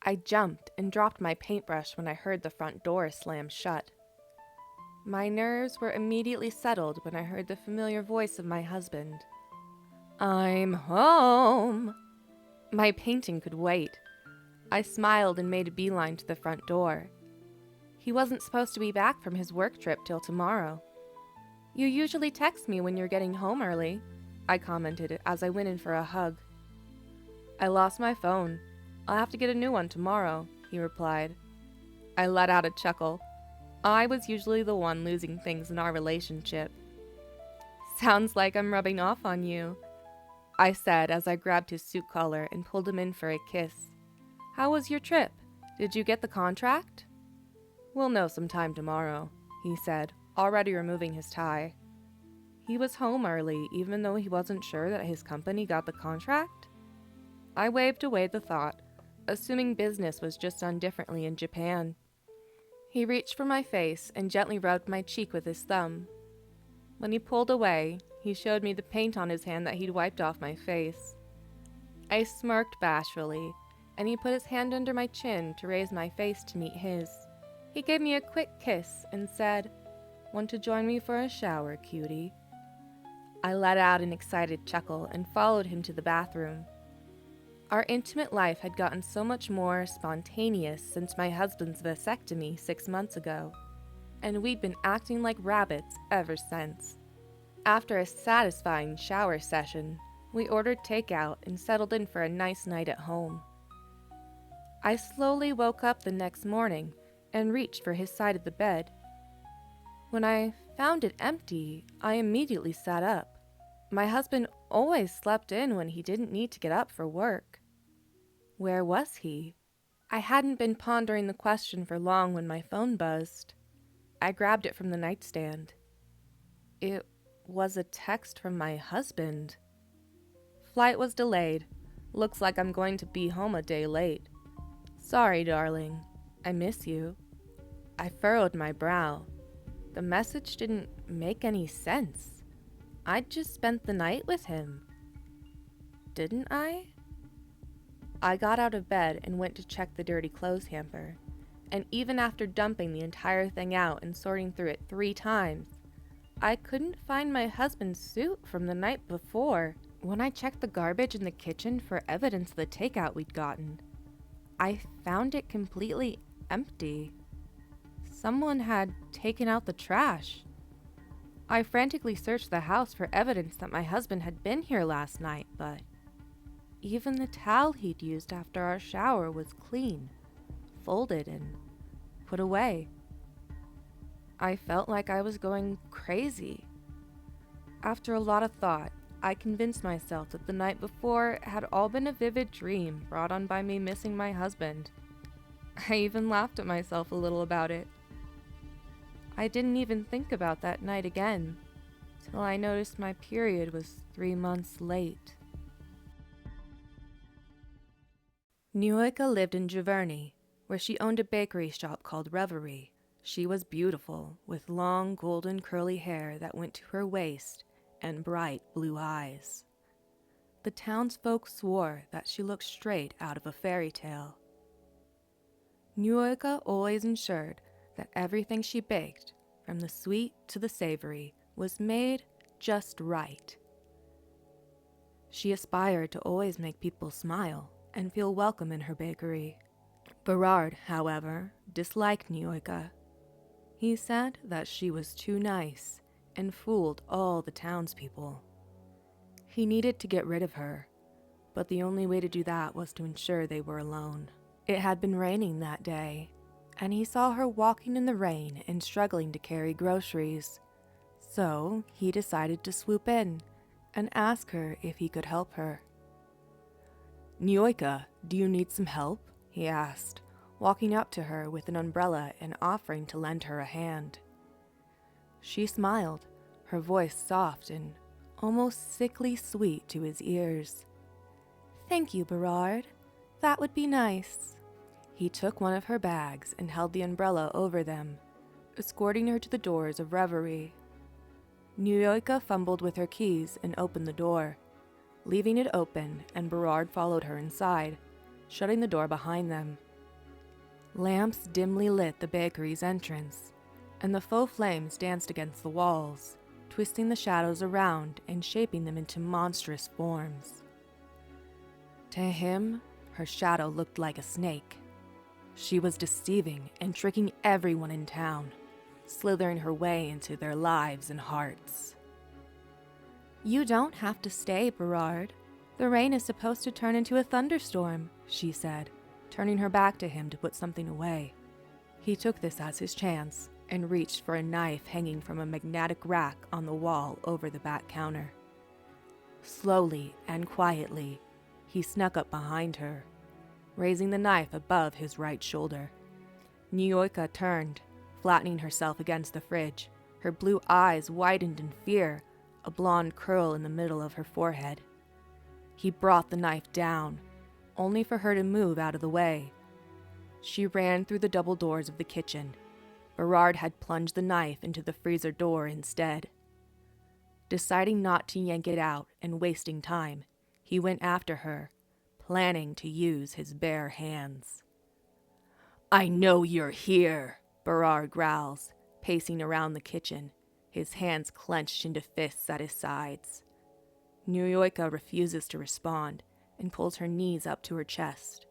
I jumped and dropped my paintbrush when I heard the front door slam shut. My nerves were immediately settled when I heard the familiar voice of my husband. "I'm home." My painting could wait. I smiled and made a beeline to the front door. He wasn't supposed to be back from his work trip till tomorrow. "You usually text me when you're getting home early," I commented as I went in for a hug. "I lost my phone. I'll have to get a new one tomorrow," he replied. I let out a chuckle. I was usually the one losing things in our relationship. "Sounds like I'm rubbing off on you," I said as I grabbed his suit collar and pulled him in for a kiss. "How was your trip? Did you get the contract?" "We'll know sometime tomorrow," he said, already removing his tie. He was home early, even though he wasn't sure that his company got the contract? I waved away the thought, assuming business was just done differently in Japan. He reached for my face and gently rubbed my cheek with his thumb. When he pulled away, he showed me the paint on his hand that he'd wiped off my face. I smirked bashfully, and he put his hand under my chin to raise my face to meet his. He gave me a quick kiss and said, "Want to join me for a shower, cutie?" I let out an excited chuckle and followed him to the bathroom. Our intimate life had gotten so much more spontaneous since my husband's vasectomy 6 months ago, and we'd been acting like rabbits ever since. After a satisfying shower session, we ordered takeout and settled in for a nice night at home. I slowly woke up the next morning and reached for his side of the bed. When I found it empty, I immediately sat up. My husband always slept in when he didn't need to get up for work. Where was he? I hadn't been pondering the question for long when my phone buzzed. I grabbed it from the nightstand. It was a text from my husband. "Flight was delayed. Looks like I'm going to be home a day late. Sorry, darling. I miss you." I furrowed my brow. The message didn't make any sense. I'd just spent the night with him. Didn't I? I got out of bed and went to check the dirty clothes hamper, and even after dumping the entire thing out and sorting through it 3 times, I couldn't find my husband's suit from the night before. When I checked the garbage in the kitchen for evidence of the takeout we'd gotten, I found it completely empty. Someone had taken out the trash. I frantically searched the house for evidence that my husband had been here last night, but even the towel he'd used after our shower was clean, folded, and put away. I felt like I was going crazy. After a lot of thought, I convinced myself that the night before had all been a vivid dream brought on by me missing my husband. I even laughed at myself a little about it. I didn't even think about that night again, till I noticed my period was 3 months late. Nuika lived in Giverny, where she owned a bakery shop called Reverie. She was beautiful, with long golden curly hair that went to her waist and bright blue eyes. The townsfolk swore that she looked straight out of a fairy tale. Nuika always ensured that everything she baked, from the sweet to the savory, was made just right. She aspired to always make people smile and feel welcome in her bakery. Berard, however, disliked Nuika. He said that she was too nice and fooled all the townspeople. He needed to get rid of her, but the only way to do that was to ensure they were alone. It had been raining that day, and he saw her walking in the rain and struggling to carry groceries. So he decided to swoop in and ask her if he could help her. "Nuika, do you need some help?" he asked, walking up to her with an umbrella and offering to lend her a hand. She smiled, her voice soft and almost sickly sweet to his ears. "Thank you, Berard. That would be nice." He took one of her bags and held the umbrella over them, escorting her to the doors of Reverie. Nuika fumbled with her keys and opened the door, leaving it open, and Berard followed her inside, shutting the door behind them. Lamps dimly lit the bakery's entrance, and the faux flames danced against the walls, twisting the shadows around and shaping them into monstrous forms. To him, her shadow looked like a snake. She was deceiving and tricking everyone in town, slithering her way into their lives and hearts. "You don't have to stay, Berard. The rain is supposed to turn into a thunderstorm," she said, turning her back to him to put something away. He took this as his chance and reached for a knife hanging from a magnetic rack on the wall over the back counter. Slowly and quietly, he snuck up behind her, raising the knife above his right shoulder. Nyoika turned, flattening herself against the fridge, her blue eyes widened in fear, a blonde curl in the middle of her forehead. He brought the knife down, only for her to move out of the way. She ran through the double doors of the kitchen. Berard had plunged the knife into the freezer door instead. Deciding not to yank it out and wasting time, he went after her, planning to use his bare hands. "I know you're here," Berard growls, pacing around the kitchen, his hands clenched into fists at his sides. Nyoika refuses to respond and pulls her knees up to her chest.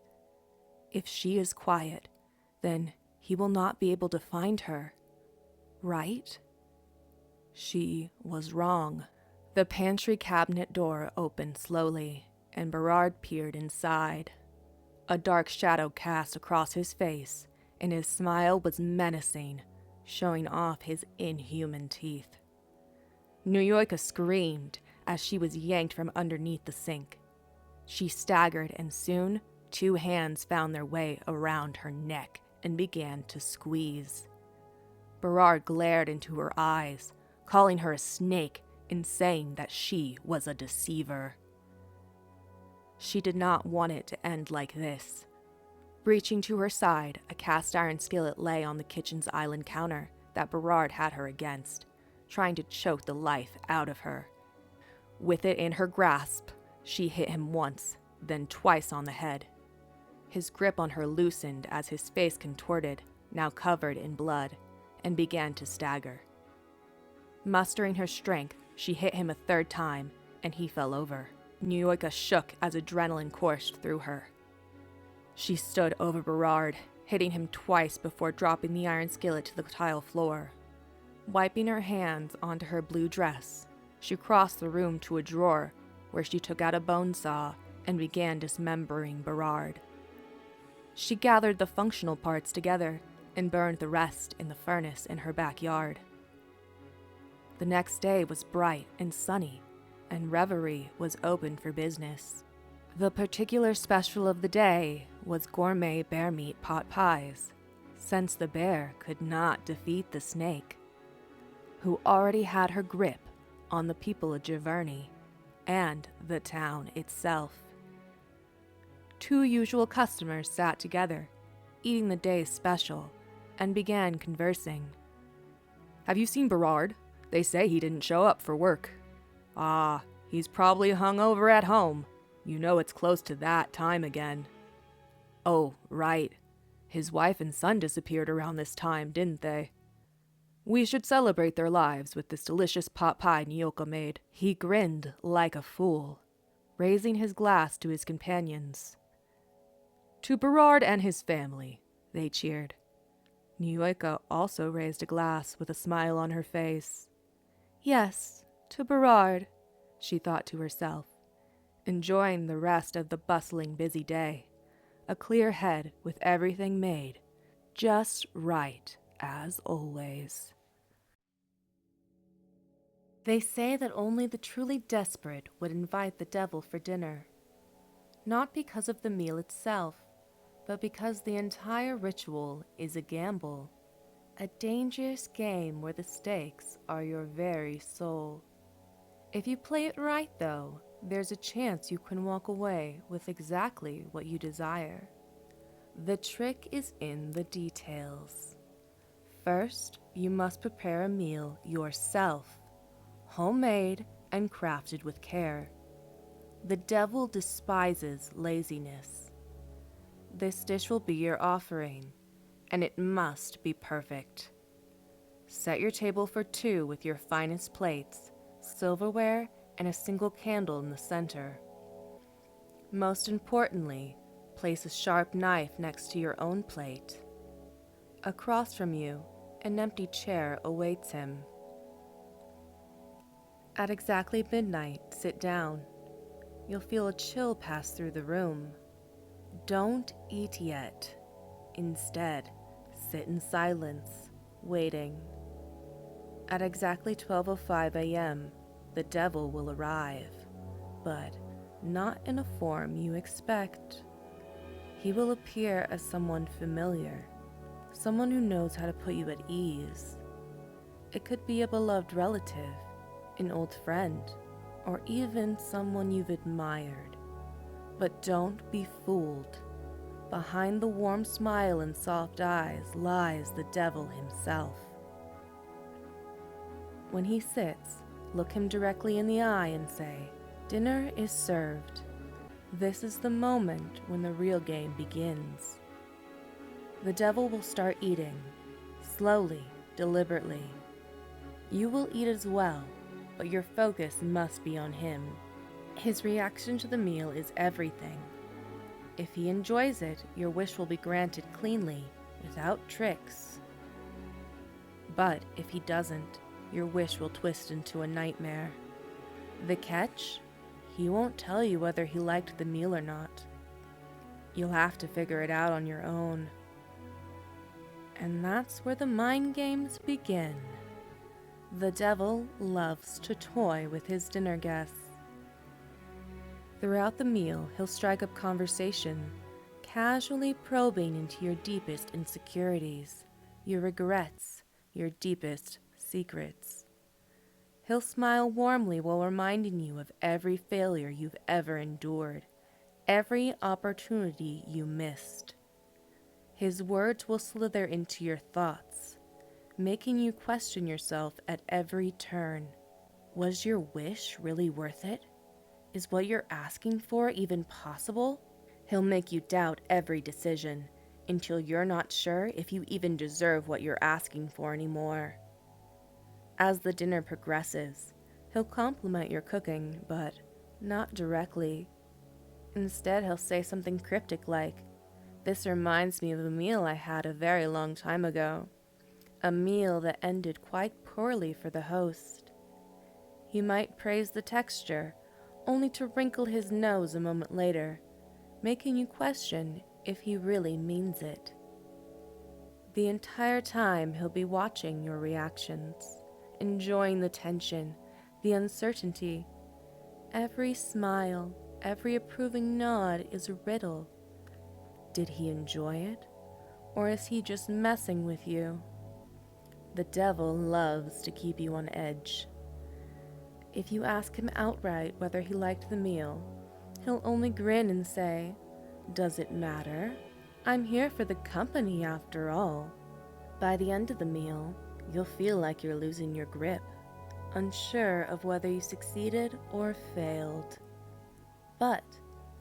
If she is quiet, then he will not be able to find her. Right? She was wrong. The pantry cabinet door opened slowly, and Berard peered inside. A dark shadow cast across his face, and his smile was menacing, showing off his inhuman teeth. Nyoika screamed as she was yanked from underneath the sink. She staggered, and soon 2 hands found their way around her neck and began to squeeze. Berard glared into her eyes, calling her a snake and saying that she was a deceiver. She did not want it to end like this. Reaching to her side, a cast iron skillet lay on the kitchen's island counter that Berard had her against, trying to choke the life out of her. With it in her grasp, she hit him once, then twice on the head. His grip on her loosened as his face contorted, now covered in blood, and began to stagger. Mustering her strength, she hit him a 3rd time, and he fell over. Nyoika shook as adrenaline coursed through her. She stood over Berard, hitting him twice before dropping the iron skillet to the tile floor. Wiping her hands onto her blue dress, she crossed the room to a drawer where she took out a bone saw and began dismembering Berard. She gathered the functional parts together and burned the rest in the furnace in her backyard. The next day was bright and sunny, and Reverie was open for business. The particular special of the day was gourmet bear meat pot pies, since the bear could not defeat the snake, who already had her grip on the people of Giverny and the town itself. 2 usual customers sat together, eating the day's special, and began conversing. "Have you seen Berard? They say he didn't show up for work." "Ah, he's probably hung over at home. You know it's close to that time again." "Oh, right. His wife and son disappeared around this time, didn't they? We should celebrate their lives with this delicious pot pie Nyoika made." He grinned like a fool, raising his glass to his companions. "To Berard and his family," they cheered. Nyoika also raised a glass with a smile on her face. "Yes, to Berard," she thought to herself, enjoying the rest of the bustling, busy day. A clear head with everything made just right, as always. They say that only the truly desperate would invite the devil for dinner. Not because of the meal itself, but because the entire ritual is a gamble. A dangerous game where the stakes are your very soul. If you play it right, though, there's a chance you can walk away with exactly what you desire. The trick is in the details. First, you must prepare a meal yourself, homemade and crafted with care. The devil despises laziness. This dish will be your offering, and it must be perfect. Set your table for 2 with your finest plates, silverware, and a single candle in the center. Most importantly, place a sharp knife next to your own plate. Across from you, an empty chair awaits him. At exactly midnight, sit down. You'll feel a chill pass through the room. Don't eat yet. Instead, sit in silence, waiting. At exactly 12:05 a.m., the devil will arrive, but not in a form you expect. He will appear as someone familiar, someone who knows how to put you at ease. It could be a beloved relative, an old friend, or even someone you've admired. But don't be fooled. Behind the warm smile and soft eyes lies the devil himself. When he sits, look him directly in the eye and say, "Dinner is served." This is the moment when the real game begins. The devil will start eating, slowly, deliberately. You will eat as well, but your focus must be on him. His reaction to the meal is everything. If he enjoys it, your wish will be granted cleanly, without tricks. But if he doesn't, your wish will twist into a nightmare. The catch? He won't tell you whether he liked the meal or not. You'll have to figure it out on your own. And that's where the mind games begin. The devil loves to toy with his dinner guests. Throughout the meal, he'll strike up conversation, casually probing into your deepest insecurities, your regrets, your deepest secrets. He'll smile warmly while reminding you of every failure you've ever endured, every opportunity you missed. His words will slither into your thoughts, making you question yourself at every turn. Was your wish really worth it? Is what you're asking for even possible? He'll make you doubt every decision until you're not sure if you even deserve what you're asking for anymore. As the dinner progresses, he'll compliment your cooking, but not directly. Instead, he'll say something cryptic like, "This reminds me of a meal I had a very long time ago. A meal that ended quite poorly for the host." He might praise the texture, only to wrinkle his nose a moment later, making you question if he really means it. The entire time he'll be watching your reactions, enjoying the tension, the uncertainty. Every smile, every approving nod is a riddle. Did he enjoy it, or is he just messing with you? The devil loves to keep you on edge. If you ask him outright whether he liked the meal, he'll only grin and say, "Does it matter? I'm here for the company after all." By the end of the meal, you'll feel like you're losing your grip, unsure of whether you succeeded or failed. But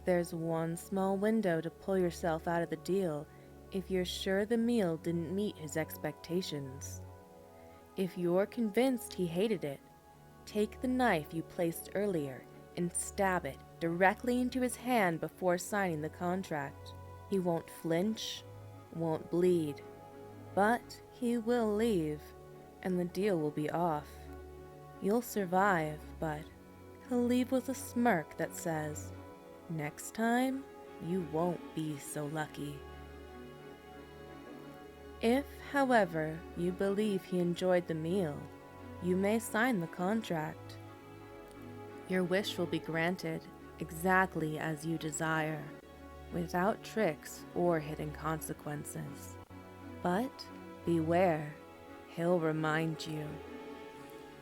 there's one small window to pull yourself out of the deal if you're sure the meal didn't meet his expectations. If you're convinced he hated it, take the knife you placed earlier and stab it directly into his hand before signing the contract. He won't flinch, won't bleed, but he will leave, and the deal will be off. You'll survive, but he'll leave with a smirk that says, "Next time, you won't be so lucky." If, however, you believe he enjoyed the meal, you may sign the contract. Your wish will be granted exactly as you desire, without tricks or hidden consequences. But beware, he'll remind you.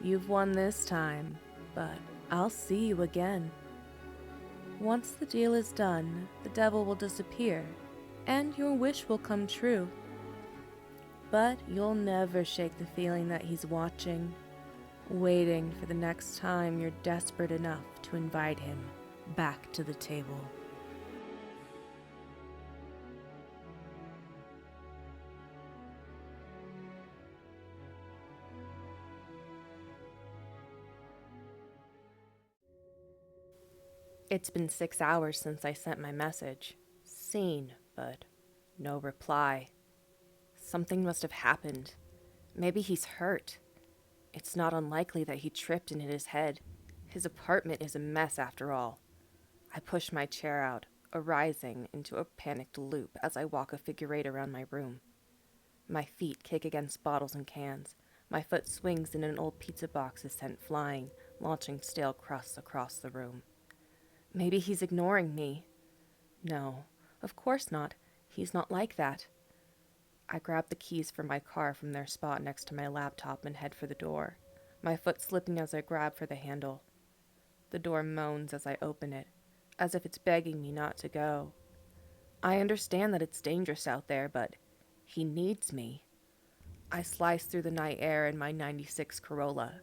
You've won this time, but I'll see you again. Once the deal is done, the devil will disappear, and your wish will come true. But you'll never shake the feeling that he's watching, waiting for the next time you're desperate enough to invite him back to the table. It's been 6 hours since I sent my message. Seen, but no reply. Something must have happened. Maybe he's hurt. It's not unlikely that he tripped and hit his head. His apartment is a mess after all. I push my chair out, arising into a panicked loop as I walk a figure eight around my room. My feet kick against bottles and cans. My foot swings and an old pizza box is sent flying, launching stale crusts across the room. Maybe he's ignoring me. No, of course not. He's not like that. I grab the keys for my car from their spot next to my laptop and head for the door, my foot slipping as I grab for the handle. The door moans as I open it, as if it's begging me not to go. I understand that it's dangerous out there, but he needs me. I slice through the night air in my 96 Corolla,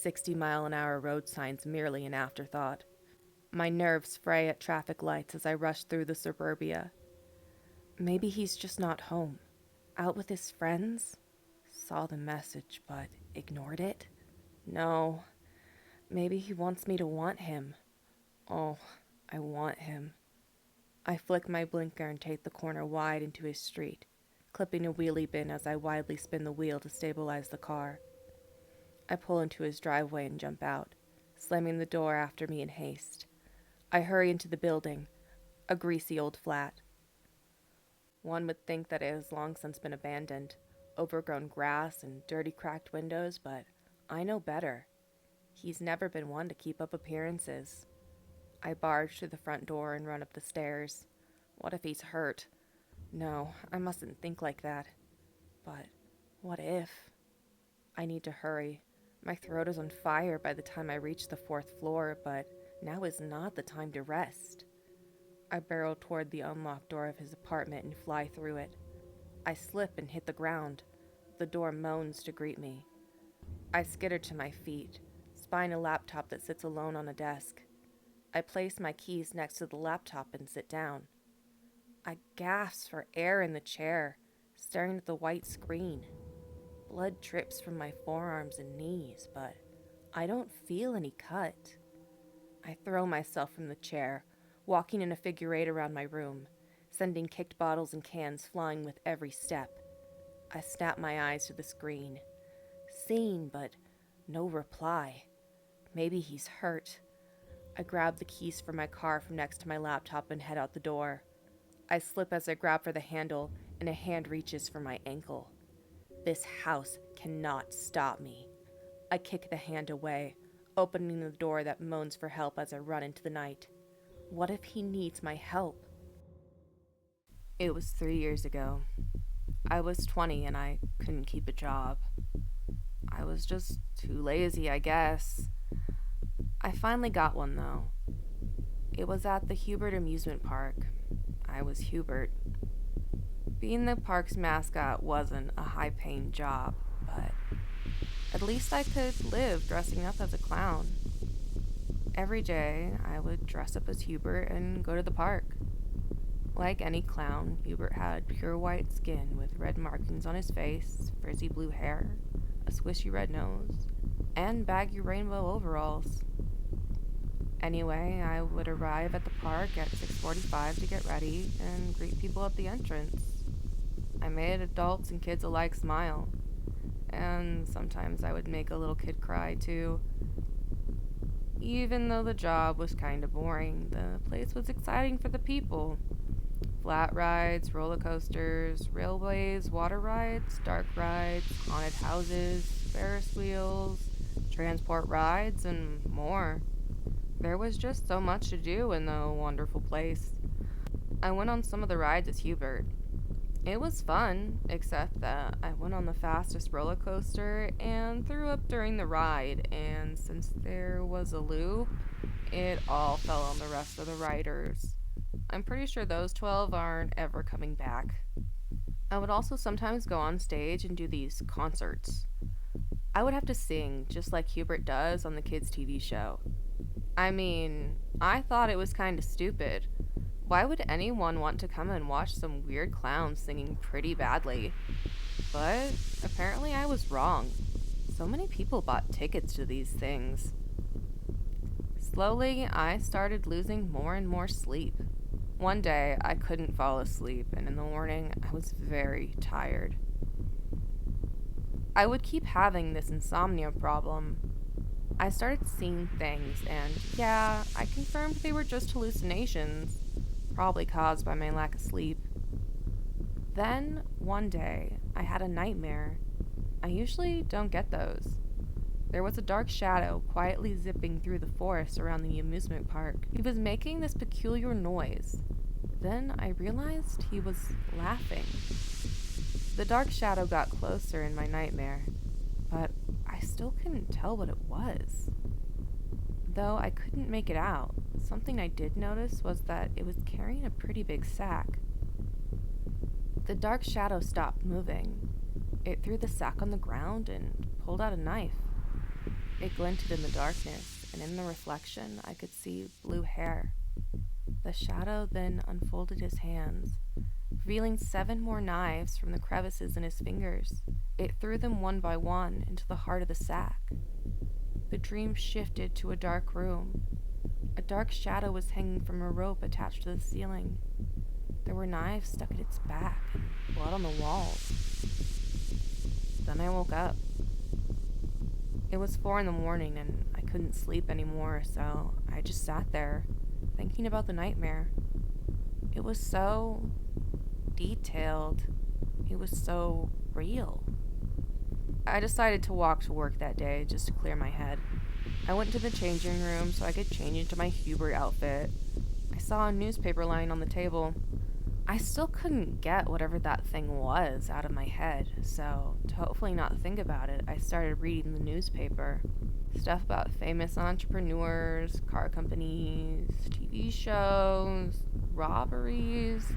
60-mile-an-hour road signs merely an afterthought. My nerves fray at traffic lights as I rush through the suburbia. Maybe he's just not home. Out with his friends? Saw the message, but ignored it? No. Maybe he wants me to want him. Oh, I want him. I flick my blinker and take the corner wide into his street, clipping a wheelie bin as I widely spin the wheel to stabilize the car. I pull into his driveway and jump out, slamming the door after me in haste. I hurry into the building, a greasy old flat. One would think that it has long since been abandoned, overgrown grass and dirty cracked windows, but I know better. He's never been one to keep up appearances. I barge to the front door and run up the stairs. What if he's hurt? No, I mustn't think like that. But what if? I need to hurry. My throat is on fire by the time I reach the 4th floor, but now is not the time to rest. I barrel toward the unlocked door of his apartment and fly through it. I slip and hit the ground. The door moans to greet me. I skitter to my feet, spying a laptop that sits alone on a desk. I place my keys next to the laptop and sit down. I gasp for air in the chair, staring at the white screen. Blood drips from my forearms and knees, but I don't feel any cut. I throw myself from the chair, walking in a figure eight around my room, sending kicked bottles and cans flying with every step. I snap my eyes to the screen. Seen, but no reply. Maybe he's hurt. I grab the keys for my car from next to my laptop and head out the door. I slip as I grab for the handle, and a hand reaches for my ankle. This house cannot stop me. I kick the hand away, opening the door that moans for help as I run into the night. What if he needs my help? It was 3 years ago. I was 20 and I couldn't keep a job. I was just too lazy, I guess. I finally got one, though. It was at the Hubert amusement park. I was Hubert. Being the park's mascot wasn't a high-paying job, but at least I could live dressing up as a clown. Every day, I would dress up as Hubert and go to the park. Like any clown, Hubert had pure white skin with red markings on his face, frizzy blue hair, a swishy red nose, and baggy rainbow overalls. Anyway, I would arrive at the park at 6:45 to get ready and greet people at the entrance. I made adults and kids alike smile, and sometimes I would make a little kid cry too. Even though the job was kind of boring, the place was exciting for the people. Flat rides, roller coasters, railways, water rides, dark rides, haunted houses, Ferris wheels, transport rides, and more. There was just so much to do in the wonderful place. I went on some of the rides as Hubert. It was fun, except that I went on the fastest roller coaster and threw up during the ride, and since there was a loop, it all fell on the rest of the riders. I'm pretty sure those 12 aren't ever coming back. I would also sometimes go on stage and do these concerts. I would have to sing, just like Hubert does on the kids' TV show. I mean, I thought it was kind of stupid. Why would anyone want to come and watch some weird clown singing pretty badly? But apparently I was wrong. So many people bought tickets to these things. Slowly, I started losing more and more sleep. One day, I couldn't fall asleep, and in the morning, I was very tired. I would keep having this insomnia problem. I started seeing things, and yeah, I confirmed they were just hallucinations, probably caused by my lack of sleep. Then, one day, I had a nightmare. I usually don't get those. There was a dark shadow quietly zipping through the forest around the amusement park. He was making this peculiar noise. Then I realized he was laughing. The dark shadow got closer in my nightmare, but I still couldn't tell what it was. Though I couldn't make it out, something I did notice was that it was carrying a pretty big sack. The dark shadow stopped moving. It threw the sack on the ground and pulled out a knife. It glinted in the darkness, and in the reflection I could see blue hair. The shadow then unfolded his hands, revealing 7 more knives from the crevices in his fingers. It threw them one by one into the heart of the sack. The dream shifted to a dark room. A dark shadow was hanging from a rope attached to the ceiling. There were knives stuck at its back and blood on the walls. Then I woke up. It was 4 in the morning and I couldn't sleep anymore, so I just sat there, thinking about the nightmare. It was so detailed. It was so real. I decided to walk to work that day just to clear my head. I went to the changing room so I could change into my Hubert outfit. I saw a newspaper lying on the table. I still couldn't get whatever that thing was out of my head, so to hopefully not think about it, I started reading the newspaper. Stuff about famous entrepreneurs, car companies, TV shows, robberies,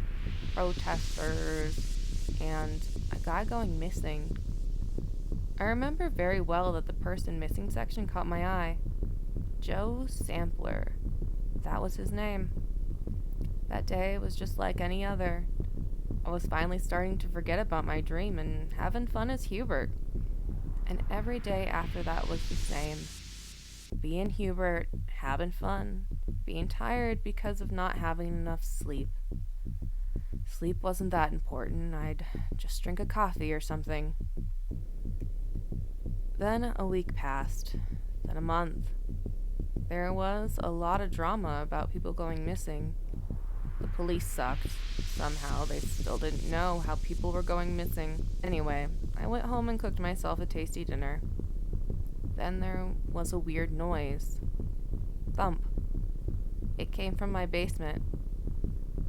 protesters, and a guy going missing. I remember very well that the person missing section caught my eye. Joe Sampler. That was his name. That day was just like any other. I was finally starting to forget about my dream and having fun as Hubert. And every day after that was the same. Being Hubert, having fun, being tired because of not having enough sleep. Sleep wasn't that important. I'd just drink a coffee or something. Then a week passed, then a month. There was a lot of drama about people going missing. The police sucked. Somehow they still didn't know how people were going missing. Anyway, I went home and cooked myself a tasty dinner. Then there was a weird noise. Thump. It came from my basement.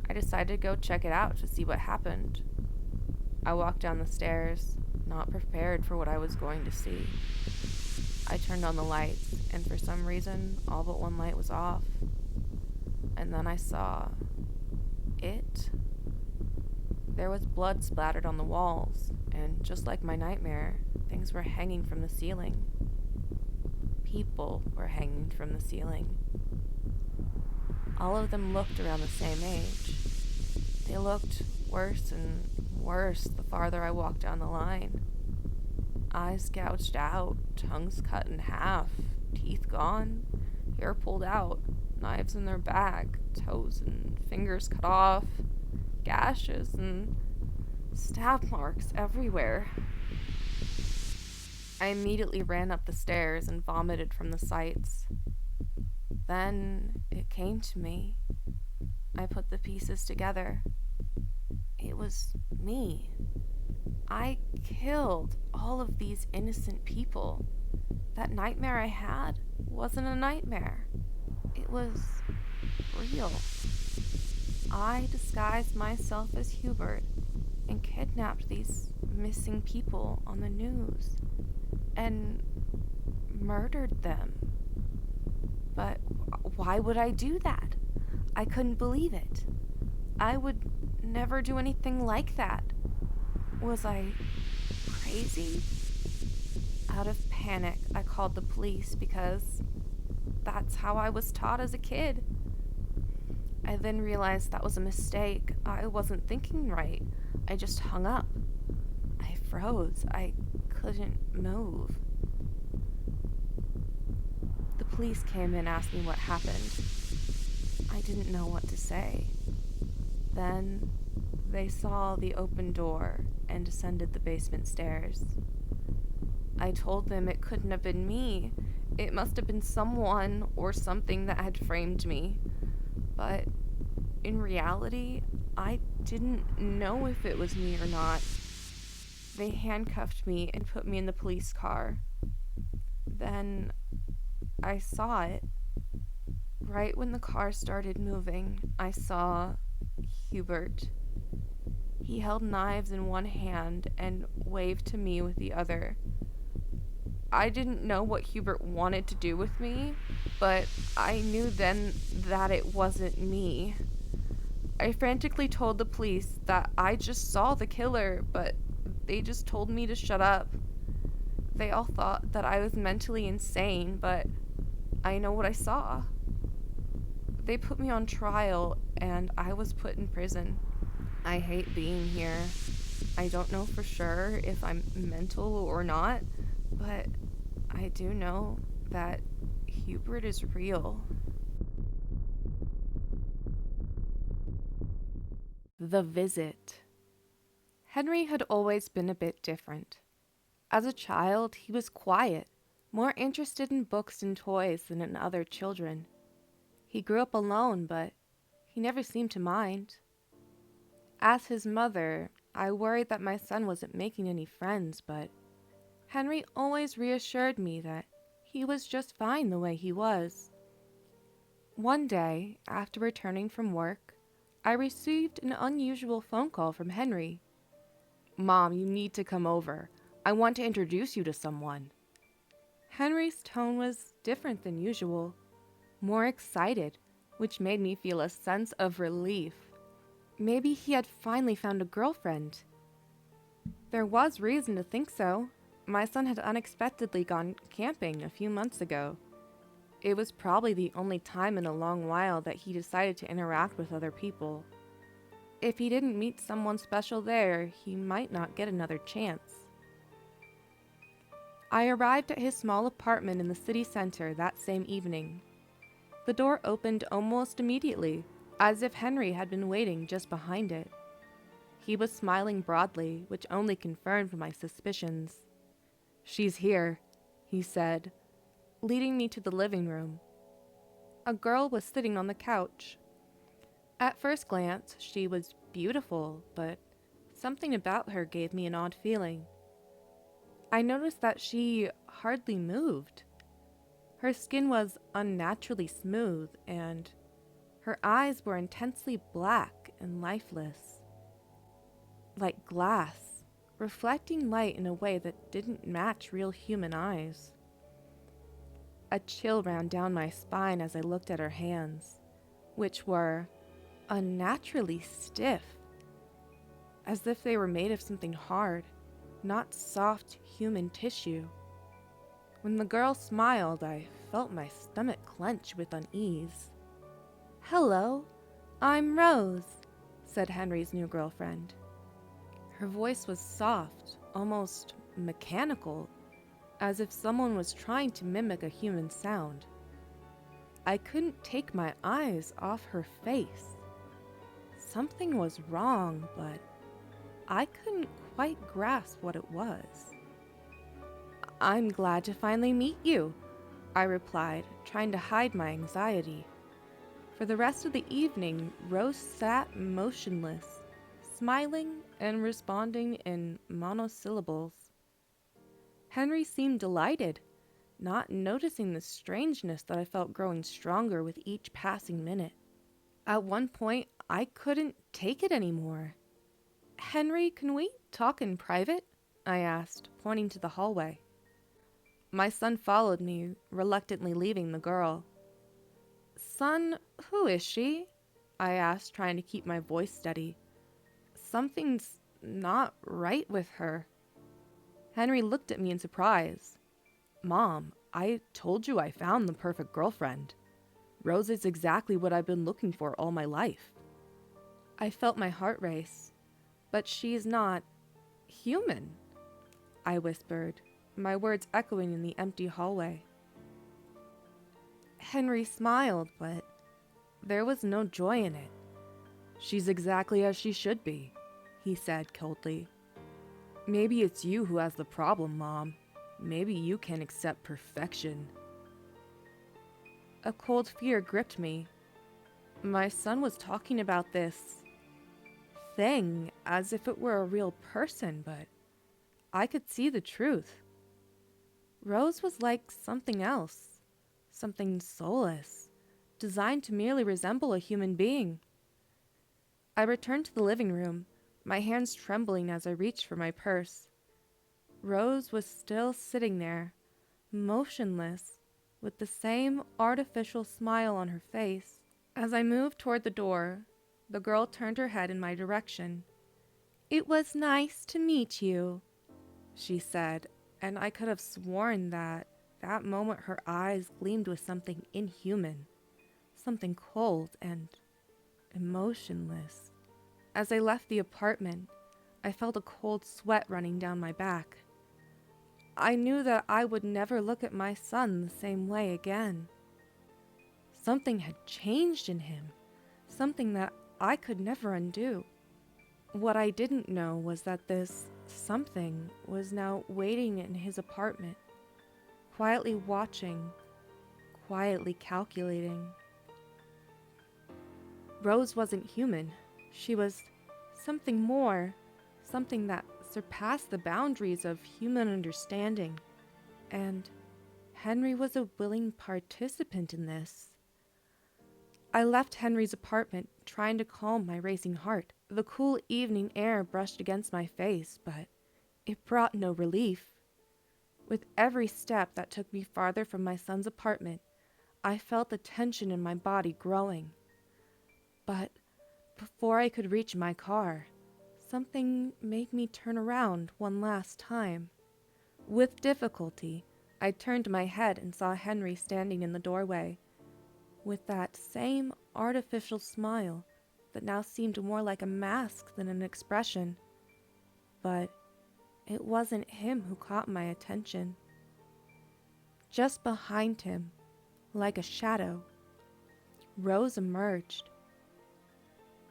I decided to go check it out to see what happened. I walked down the stairs, not prepared for what I was going to see. I turned on the lights, and for some reason, all but one light was off. And then I saw it. There was blood splattered on the walls, and just like my nightmare, things were hanging from the ceiling. People were hanging from the ceiling. All of them looked around the same age. They looked worse and worse the farther I walked down the line. Eyes gouged out, tongues cut in half, teeth gone, hair pulled out, knives in their back, toes and fingers cut off, gashes and stab marks everywhere. I immediately ran up the stairs and vomited from the sights. Then it came to me. I put the pieces together. It was me. I killed all of these innocent people. That nightmare I had wasn't a nightmare. It was real. I disguised myself as Hubert and kidnapped these missing people on the news and murdered them. But why would I do that? I couldn't believe it. I would never do anything like that. Was I crazy? Out of panic, I called the police because that's how I was taught as a kid. I then realized that was a mistake. I wasn't thinking right. I just hung up. I froze. I couldn't move. The police came and asked me what happened. I didn't know what to say. Then they saw the open door and descended the basement stairs. I told them it couldn't have been me. It must have been someone or something that had framed me. But in reality, I didn't know if it was me or not. They handcuffed me and put me in the police car. Then I saw it. Right when the car started moving, I saw Hubert. He held knives in one hand and waved to me with the other. I didn't know what Hubert wanted to do with me, but I knew then that it wasn't me. I frantically told the police that I just saw the killer, but they just told me to shut up. They all thought that I was mentally insane, but I know what I saw. They put me on trial, and I was put in prison. I hate being here. I don't know for sure if I'm mental or not, but I do know that Hubert is real. The Visit. Henry had always been a bit different. As a child, he was quiet, more interested in books and toys than in other children. He grew up alone, but he never seemed to mind. As his mother, I worried that my son wasn't making any friends, but Henry always reassured me that he was just fine the way he was. One day, after returning from work, I received an unusual phone call from Henry. "Mom, you need to come over. I want to introduce you to someone." Henry's tone was different than usual, more excited, which made me feel a sense of relief. Maybe he had finally found a girlfriend. There was reason to think so. My son had unexpectedly gone camping a few months ago. It was probably the only time in a long while that he decided to interact with other people. If he didn't meet someone special there, he might not get another chance. I arrived at his small apartment in the city center that same evening. The door opened almost immediately, as if Henry had been waiting just behind it. He was smiling broadly, which only confirmed my suspicions. "She's here," he said, leading me to the living room. A girl was sitting on the couch. At first glance, she was beautiful, but something about her gave me an odd feeling. I noticed that she hardly moved. Her skin was unnaturally smooth, and her eyes were intensely black and lifeless. Like glass, reflecting light in a way that didn't match real human eyes. A chill ran down my spine as I looked at her hands, which were unnaturally stiff, as if they were made of something hard, not soft human tissue. When the girl smiled, I felt my stomach clench with unease. "Hello, I'm Rose," said Henry's new girlfriend. Her voice was soft, almost mechanical, as if someone was trying to mimic a human sound. I couldn't take my eyes off her face. Something was wrong, but I couldn't quite grasp what it was. "I'm glad to finally meet you," I replied, trying to hide my anxiety. For the rest of the evening, Rose sat motionless, smiling and responding in monosyllables. Henry seemed delighted, not noticing the strangeness that I felt growing stronger with each passing minute. At one point, I couldn't take it anymore. "Henry, can we talk in private?" I asked, pointing to the hallway. My son followed me, reluctantly leaving the girl. "Son, who is she?" I asked, trying to keep my voice steady. Something's not right with her. Henry looked at me in surprise. "Mom, I told you I found the perfect girlfriend. Rose is exactly what I've been looking for all my life." I felt my heart race. "But she's not human," I whispered, my words echoing in the empty hallway. Henry smiled, but there was no joy in it. "She's exactly as she should be," he said coldly. "Maybe it's you who has the problem, Mom. Maybe you can't accept perfection." A cold fear gripped me. My son was talking about this thing as if it were a real person, but I could see the truth. Rose was like something else, something soulless, designed to merely resemble a human being. I returned to the living room, my hands trembling as I reached for my purse. Rose was still sitting there, motionless, with the same artificial smile on her face. As I moved toward the door, the girl turned her head in my direction. "It was nice to meet you," she said, and I could have sworn that moment her eyes gleamed with something inhuman, something cold and emotionless. As I left the apartment, I felt a cold sweat running down my back. I knew that I would never look at my son the same way again. Something had changed in him, something that I could never undo. What I didn't know was that this something was now waiting in his apartment, quietly watching, quietly calculating. Rose wasn't human. She was something more, something that surpassed the boundaries of human understanding. And Henry was a willing participant in this. I left Henry's apartment, trying to calm my racing heart. The cool evening air brushed against my face, but it brought no relief. With every step that took me farther from my son's apartment, I felt the tension in my body growing. But before I could reach my car, something made me turn around one last time. With difficulty, I turned my head and saw Henry standing in the doorway, with that same artificial smile that now seemed more like a mask than an expression. But it wasn't him who caught my attention. Just behind him, like a shadow, Rose emerged.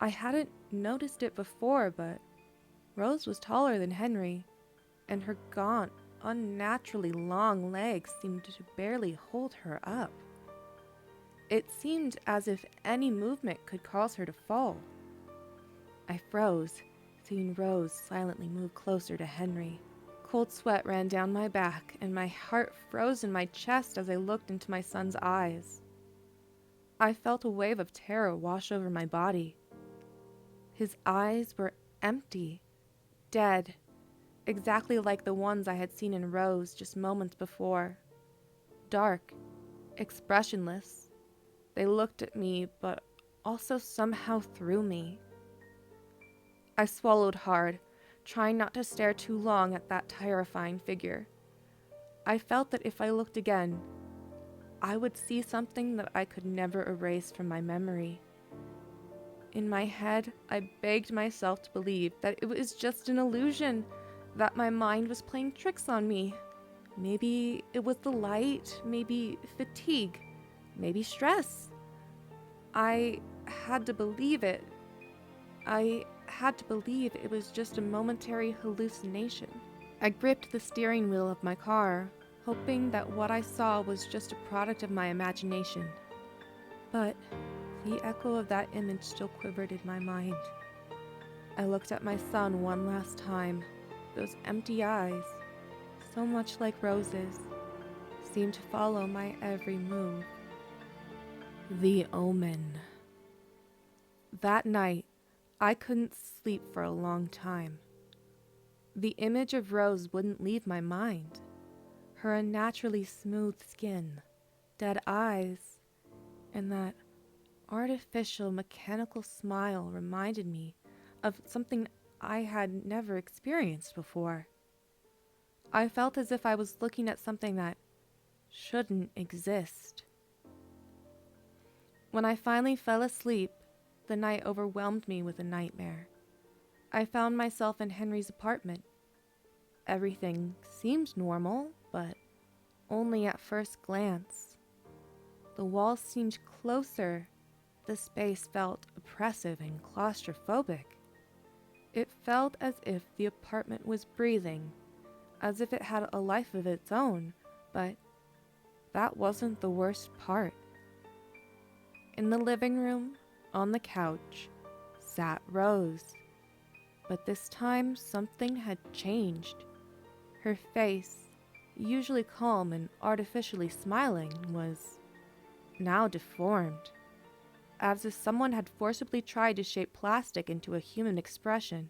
I hadn't noticed it before, but Rose was taller than Henry, and her gaunt, unnaturally long legs seemed to barely hold her up. It seemed as if any movement could cause her to fall. I froze, seeing Rose silently move closer to Henry. Cold sweat ran down my back, and my heart froze in my chest as I looked into my son's eyes. I felt a wave of terror wash over my body. His eyes were empty, dead, exactly like the ones I had seen in Rose just moments before. Dark, expressionless. They looked at me, but also somehow through me. I swallowed hard, trying not to stare too long at that terrifying figure. I felt that if I looked again, I would see something that I could never erase from my memory. In my head, I begged myself to believe that it was just an illusion, that my mind was playing tricks on me. Maybe it was the light, maybe fatigue, maybe stress. I had to believe it. I had to believe it was just a momentary hallucination. I gripped the steering wheel of my car, hoping that what I saw was just a product of my imagination. But the echo of that image still quivered in my mind. I looked at my son one last time. Those empty eyes, so much like Rose's, seemed to follow my every move. The Omen. That night, I couldn't sleep for a long time. The image of Rose wouldn't leave my mind. Her unnaturally smooth skin, dead eyes, and that artificial mechanical smile reminded me of something I had never experienced before. I felt as if I was looking at something that shouldn't exist. When I finally fell asleep, the night overwhelmed me with a nightmare. I found myself in Henry's apartment. Everything seemed normal, but only at first glance. The walls seemed closer. The space felt oppressive and claustrophobic. It felt as if the apartment was breathing, as if it had a life of its own, but that wasn't the worst part. In the living room, on the couch, sat Rose. But this time something had changed. Her face, usually calm and artificially smiling, was now deformed, as if someone had forcibly tried to shape plastic into a human expression.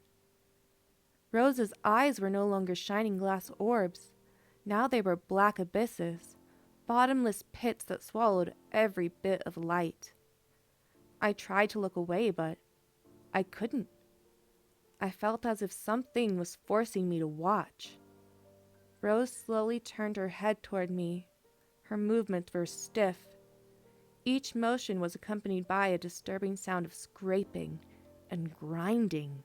Rose's eyes were no longer shining glass orbs. Now they were black abysses, bottomless pits that swallowed every bit of light. I tried to look away, but I couldn't. I felt as if something was forcing me to watch. Rose slowly turned her head toward me. Her movements were stiff. Each motion was accompanied by a disturbing sound of scraping and grinding.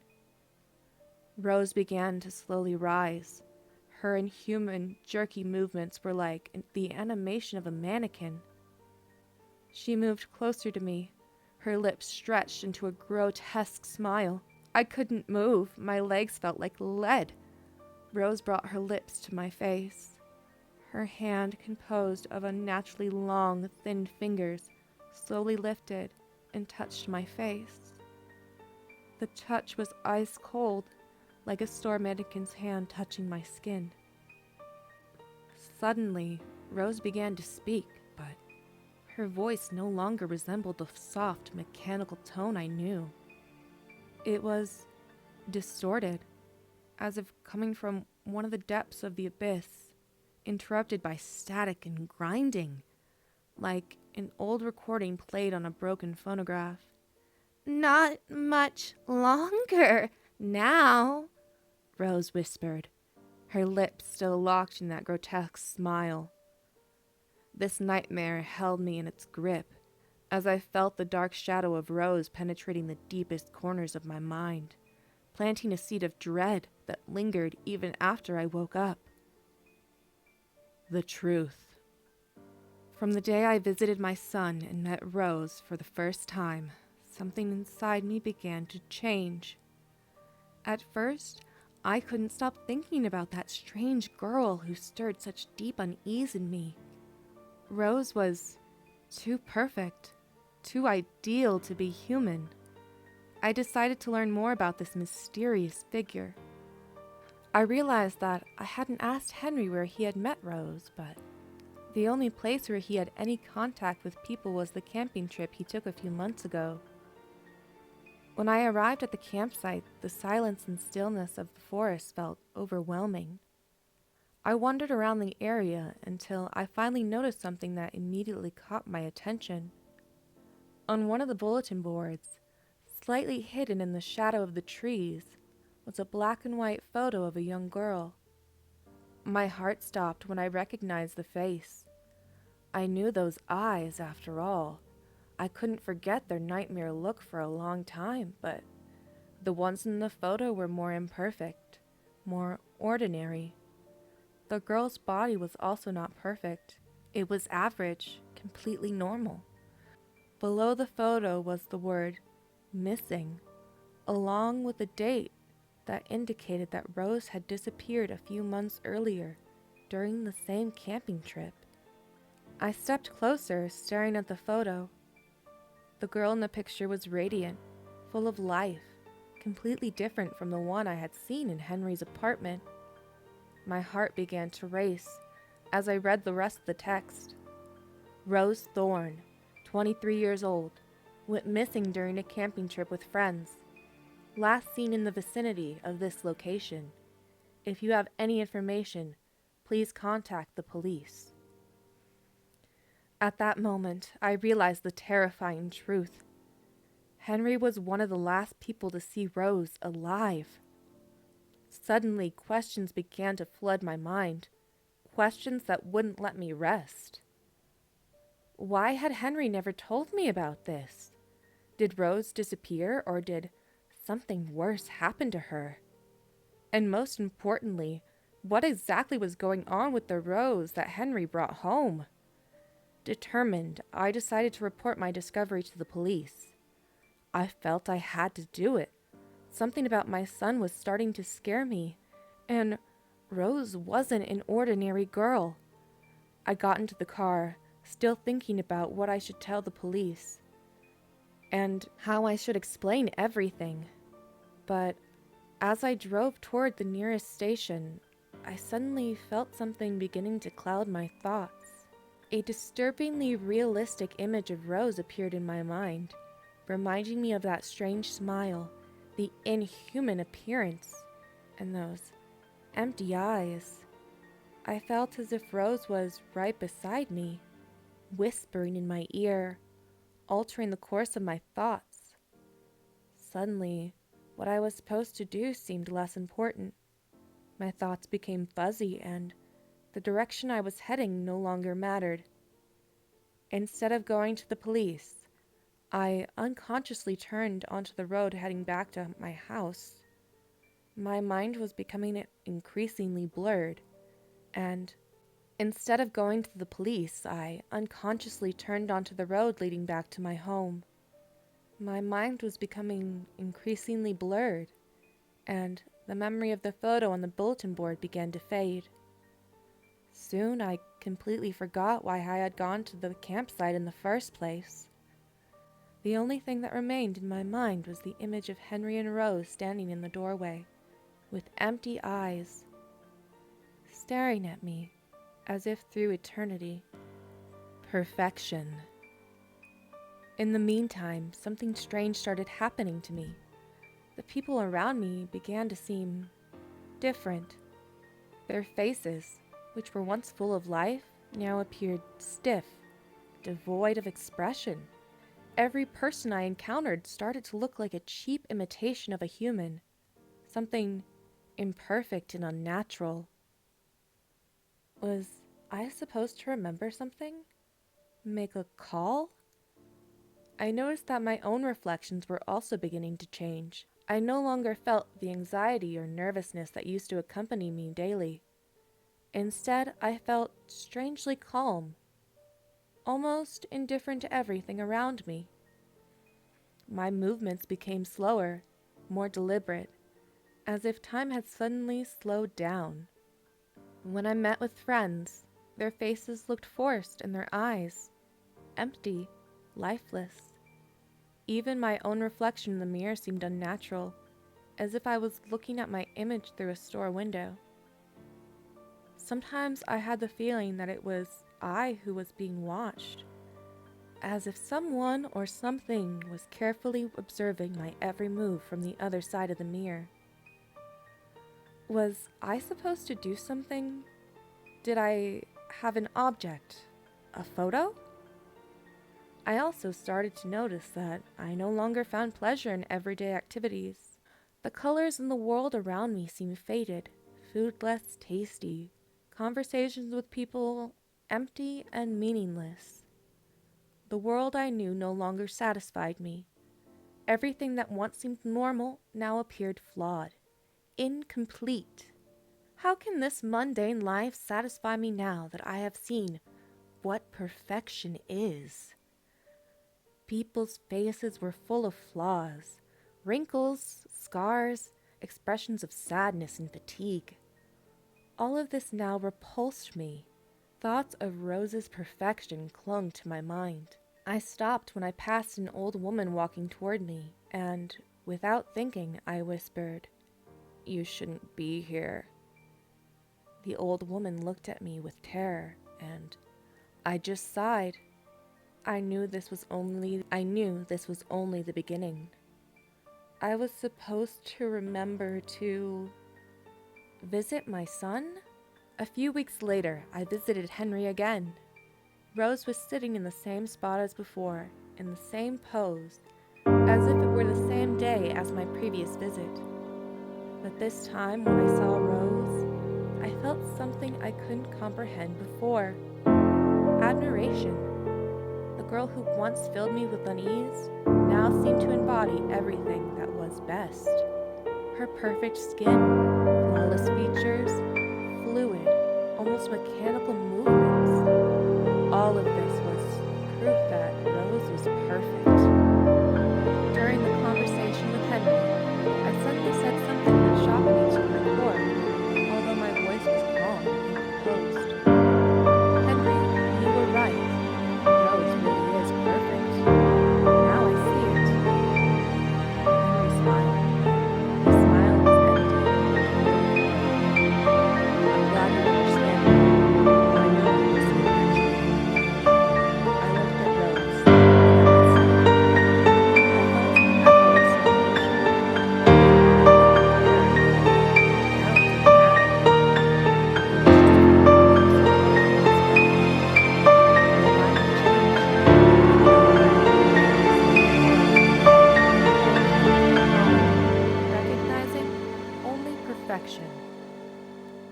Rose began to slowly rise. Her inhuman, jerky movements were like the animation of a mannequin. She moved closer to me, her lips stretched into a grotesque smile. I couldn't move. My legs felt like lead. Rose brought her lips to my face. Her hand, composed of unnaturally long, thin fingers, slowly lifted and touched my face. The touch was ice cold, like a store mannequin's hand touching my skin. Suddenly, Rose began to speak, but her voice no longer resembled the soft, mechanical tone I knew. It was distorted, as if coming from one of the depths of the abyss, interrupted by static and grinding, like an old recording played on a broken phonograph. "Not much longer now," Rose whispered, her lips still locked in that grotesque smile. This nightmare held me in its grip, as I felt the dark shadow of Rose penetrating the deepest corners of my mind, planting a seed of dread that lingered even after I woke up. The truth. From the day I visited my son and met Rose for the first time, something inside me began to change. At first, I couldn't stop thinking about that strange girl who stirred such deep unease in me. Rose was too perfect, too ideal to be human. I decided to learn more about this mysterious figure. I realized that I hadn't asked Henry where he had met Rose, but the only place where he had any contact with people was the camping trip he took a few months ago. When I arrived at the campsite, the silence and stillness of the forest felt overwhelming. I wandered around the area until I finally noticed something that immediately caught my attention. On one of the bulletin boards, slightly hidden in the shadow of the trees, was a black and white photo of a young girl. My heart stopped when I recognized the face. I knew those eyes, after all. I couldn't forget their nightmare look for a long time, but the ones in the photo were more imperfect, more ordinary. The girl's body was also not perfect. It was average, completely normal. Below the photo was the word missing, along with a date that indicated that Rose had disappeared a few months earlier during the same camping trip. I stepped closer, staring at the photo. The girl in the picture was radiant, full of life, completely different from the one I had seen in Henry's apartment. My heart began to race as I read the rest of the text. Rose Thorne, 23 years old, went missing during a camping trip with friends. Last seen in the vicinity of this location. If you have any information, please contact the police. At that moment, I realized the terrifying truth. Henry was one of the last people to see Rose alive. Suddenly, questions began to flood my mind, questions that wouldn't let me rest. Why had Henry never told me about this? Did Rose disappear, or did something worse happen to her? And most importantly, what exactly was going on with the Rose that Henry brought home? Determined, I decided to report my discovery to the police. I felt I had to do it. Something about my son was starting to scare me, and Rose wasn't an ordinary girl. I got into the car, still thinking about what I should tell the police, and how I should explain everything. But as I drove toward the nearest station, I suddenly felt something beginning to cloud my thoughts. A disturbingly realistic image of Rose appeared in my mind, reminding me of that strange smile, the inhuman appearance, and those empty eyes. I felt as if Rose was right beside me, whispering in my ear, altering the course of my thoughts. Suddenly, what I was supposed to do seemed less important. My thoughts became fuzzy, and the direction I was heading no longer mattered. Instead of going to the police, I unconsciously turned onto the road heading back to my house. My mind was becoming increasingly blurred, and instead of going to the police, I unconsciously turned onto the road leading back to my home. My mind was becoming increasingly blurred, and the memory of the photo on the bulletin board began to fade. Soon I completely forgot why I had gone to the campsite in the first place. The only thing that remained in my mind was the image of Henry and Rose standing in the doorway, with empty eyes, staring at me as if through eternity. Perfection. In the meantime, something strange started happening to me. The people around me began to seem different. Their faces, which were once full of life, now appeared stiff, devoid of expression. Every person I encountered started to look like a cheap imitation of a human, something imperfect and unnatural. Was I supposed to remember something? Make a call? I noticed that my own reflections were also beginning to change. I no longer felt the anxiety or nervousness that used to accompany me daily. Instead, I felt strangely calm, almost indifferent to everything around me. My movements became slower, more deliberate, as if time had suddenly slowed down. When I met with friends, their faces looked forced and their eyes empty, lifeless. Even my own reflection in the mirror seemed unnatural, as if I was looking at my image through a store window. Sometimes I had the feeling that it was I who was being watched, as if someone or something was carefully observing my every move from the other side of the mirror. Was I supposed to do something? Did I have an object? A photo? I also started to notice that I no longer found pleasure in everyday activities. The colors in the world around me seemed faded, food less tasty, conversations with people empty and meaningless. The world I knew no longer satisfied me. Everything that once seemed normal now appeared flawed, incomplete. How can this mundane life satisfy me now that I have seen what perfection is? People's faces were full of flaws, wrinkles, scars, expressions of sadness and fatigue. All of this now repulsed me. Thoughts of Rose's perfection clung to my mind. I stopped when I passed an old woman walking toward me, and, without thinking, I whispered, "You shouldn't be here." The old woman looked at me with terror, and I just sighed. I knew this was only the beginning. I was supposed to remember to visit my son? A few weeks later, I visited Henry again. Rose was sitting in the same spot as before, in the same pose, as if it were the same day as my previous visit. But this time, when I saw Rose, I felt something I couldn't comprehend before. Admiration. The girl who once filled me with unease now seemed to embody everything that was best. Her perfect skin, flawless features, fluid, almost mechanical movements. All of this was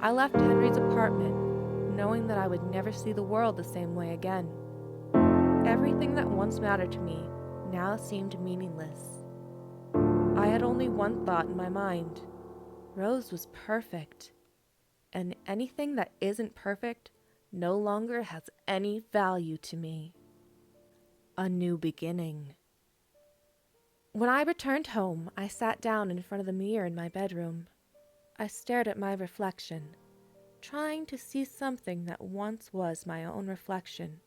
I left Henry's apartment, knowing that I would never see the world the same way again. Everything that once mattered to me now seemed meaningless. I had only one thought in my mind. Rose was perfect, and anything that isn't perfect no longer has any value to me. A new beginning. When I returned home, I sat down in front of the mirror in my bedroom. I stared at my reflection, trying to see something that once was my own reflection.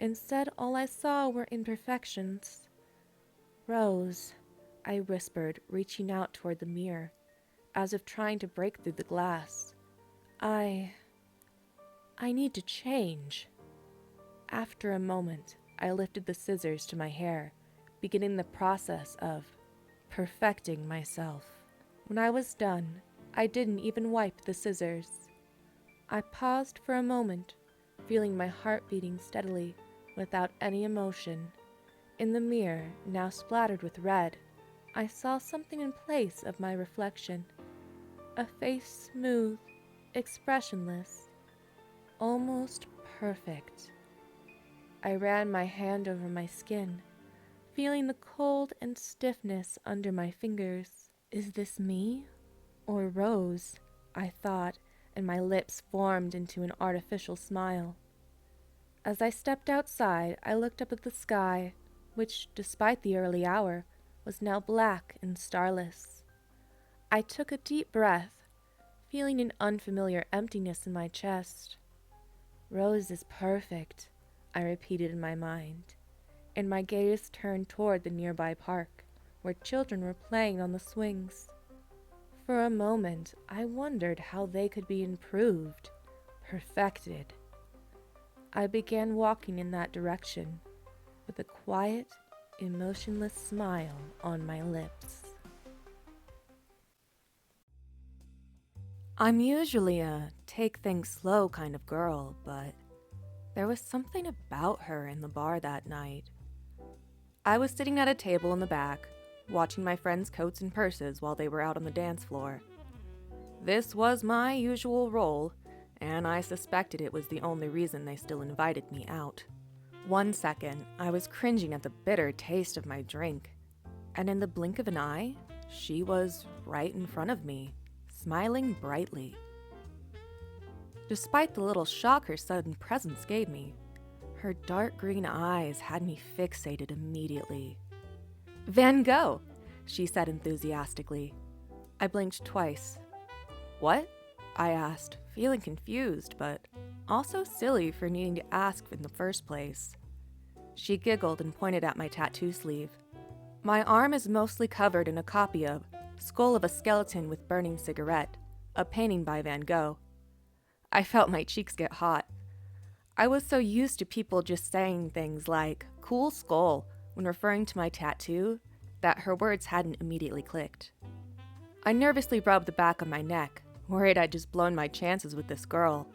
Instead, all I saw were imperfections. Rose, I whispered, reaching out toward the mirror, as if trying to break through the glass. I need to change. After a moment, I lifted the scissors to my hair, beginning the process of perfecting myself. When I was done, I didn't even wipe the scissors. I paused for a moment, feeling my heart beating steadily without any emotion. In the mirror, now splattered with red, I saw something in place of my reflection. A face smooth, expressionless, almost perfect. I ran my hand over my skin, feeling the cold and stiffness under my fingers. Is this me? Or Rose? I thought, and my lips formed into an artificial smile. As I stepped outside, I looked up at the sky, which, despite the early hour, was now black and starless. I took a deep breath, feeling an unfamiliar emptiness in my chest. Rose is perfect, I repeated in my mind, and my gaze turned toward the nearby park, where children were playing on the swings. For a moment, I wondered how they could be improved, perfected. I began walking in that direction, with a quiet, emotionless smile on my lips. I'm usually a take things slow kind of girl, but there was something about her in the bar that night. I was sitting at a table in the back, watching my friends' coats and purses while they were out on the dance floor. This was my usual role, and I suspected it was the only reason they still invited me out. 1 second, I was cringing at the bitter taste of my drink, and in the blink of an eye, she was right in front of me, smiling brightly. Despite the little shock her sudden presence gave me, her dark green eyes had me fixated immediately. "Van Gogh," she said enthusiastically. I blinked twice. "What?" I asked, feeling confused, but also silly for needing to ask in the first place. She giggled and pointed at my tattoo sleeve. My arm is mostly covered in a copy of Skull of a Skeleton with Burning Cigarette, a painting by Van Gogh. I felt my cheeks get hot. I was so used to people just saying things like, "cool skull," when referring to my tattoo, that her words hadn't immediately clicked. I nervously rubbed the back of my neck, worried I'd just blown my chances with this girl.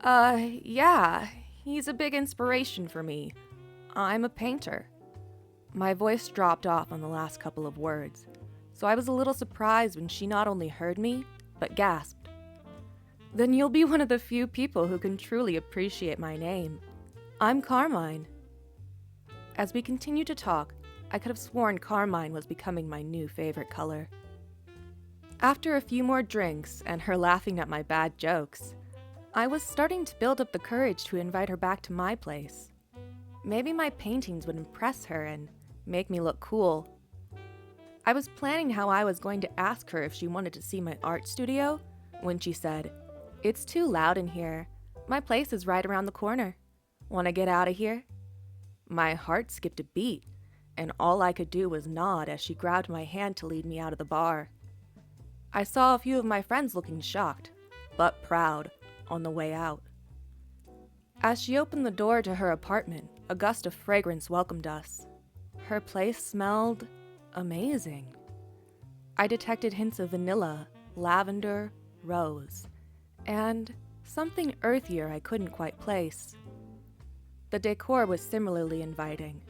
Yeah, he's a big inspiration for me. I'm a painter." My voice dropped off on the last couple of words, so I was a little surprised when she not only heard me, but gasped. "Then you'll be one of the few people who can truly appreciate my name. I'm Carmine." As we continued to talk, I could have sworn Carmine was becoming my new favorite color. After a few more drinks and her laughing at my bad jokes, I was starting to build up the courage to invite her back to my place. Maybe my paintings would impress her and make me look cool. I was planning how I was going to ask her if she wanted to see my art studio when she said, "It's too loud in here. My place is right around the corner. Want to get out of here?" My heart skipped a beat, and all I could do was nod as she grabbed my hand to lead me out of the bar. I saw a few of my friends looking shocked, but proud, on the way out. As she opened the door to her apartment, a gust of fragrance welcomed us. Her place smelled amazing. I detected hints of vanilla, lavender, rose, and something earthier I couldn't quite place. The decor was similarly inviting.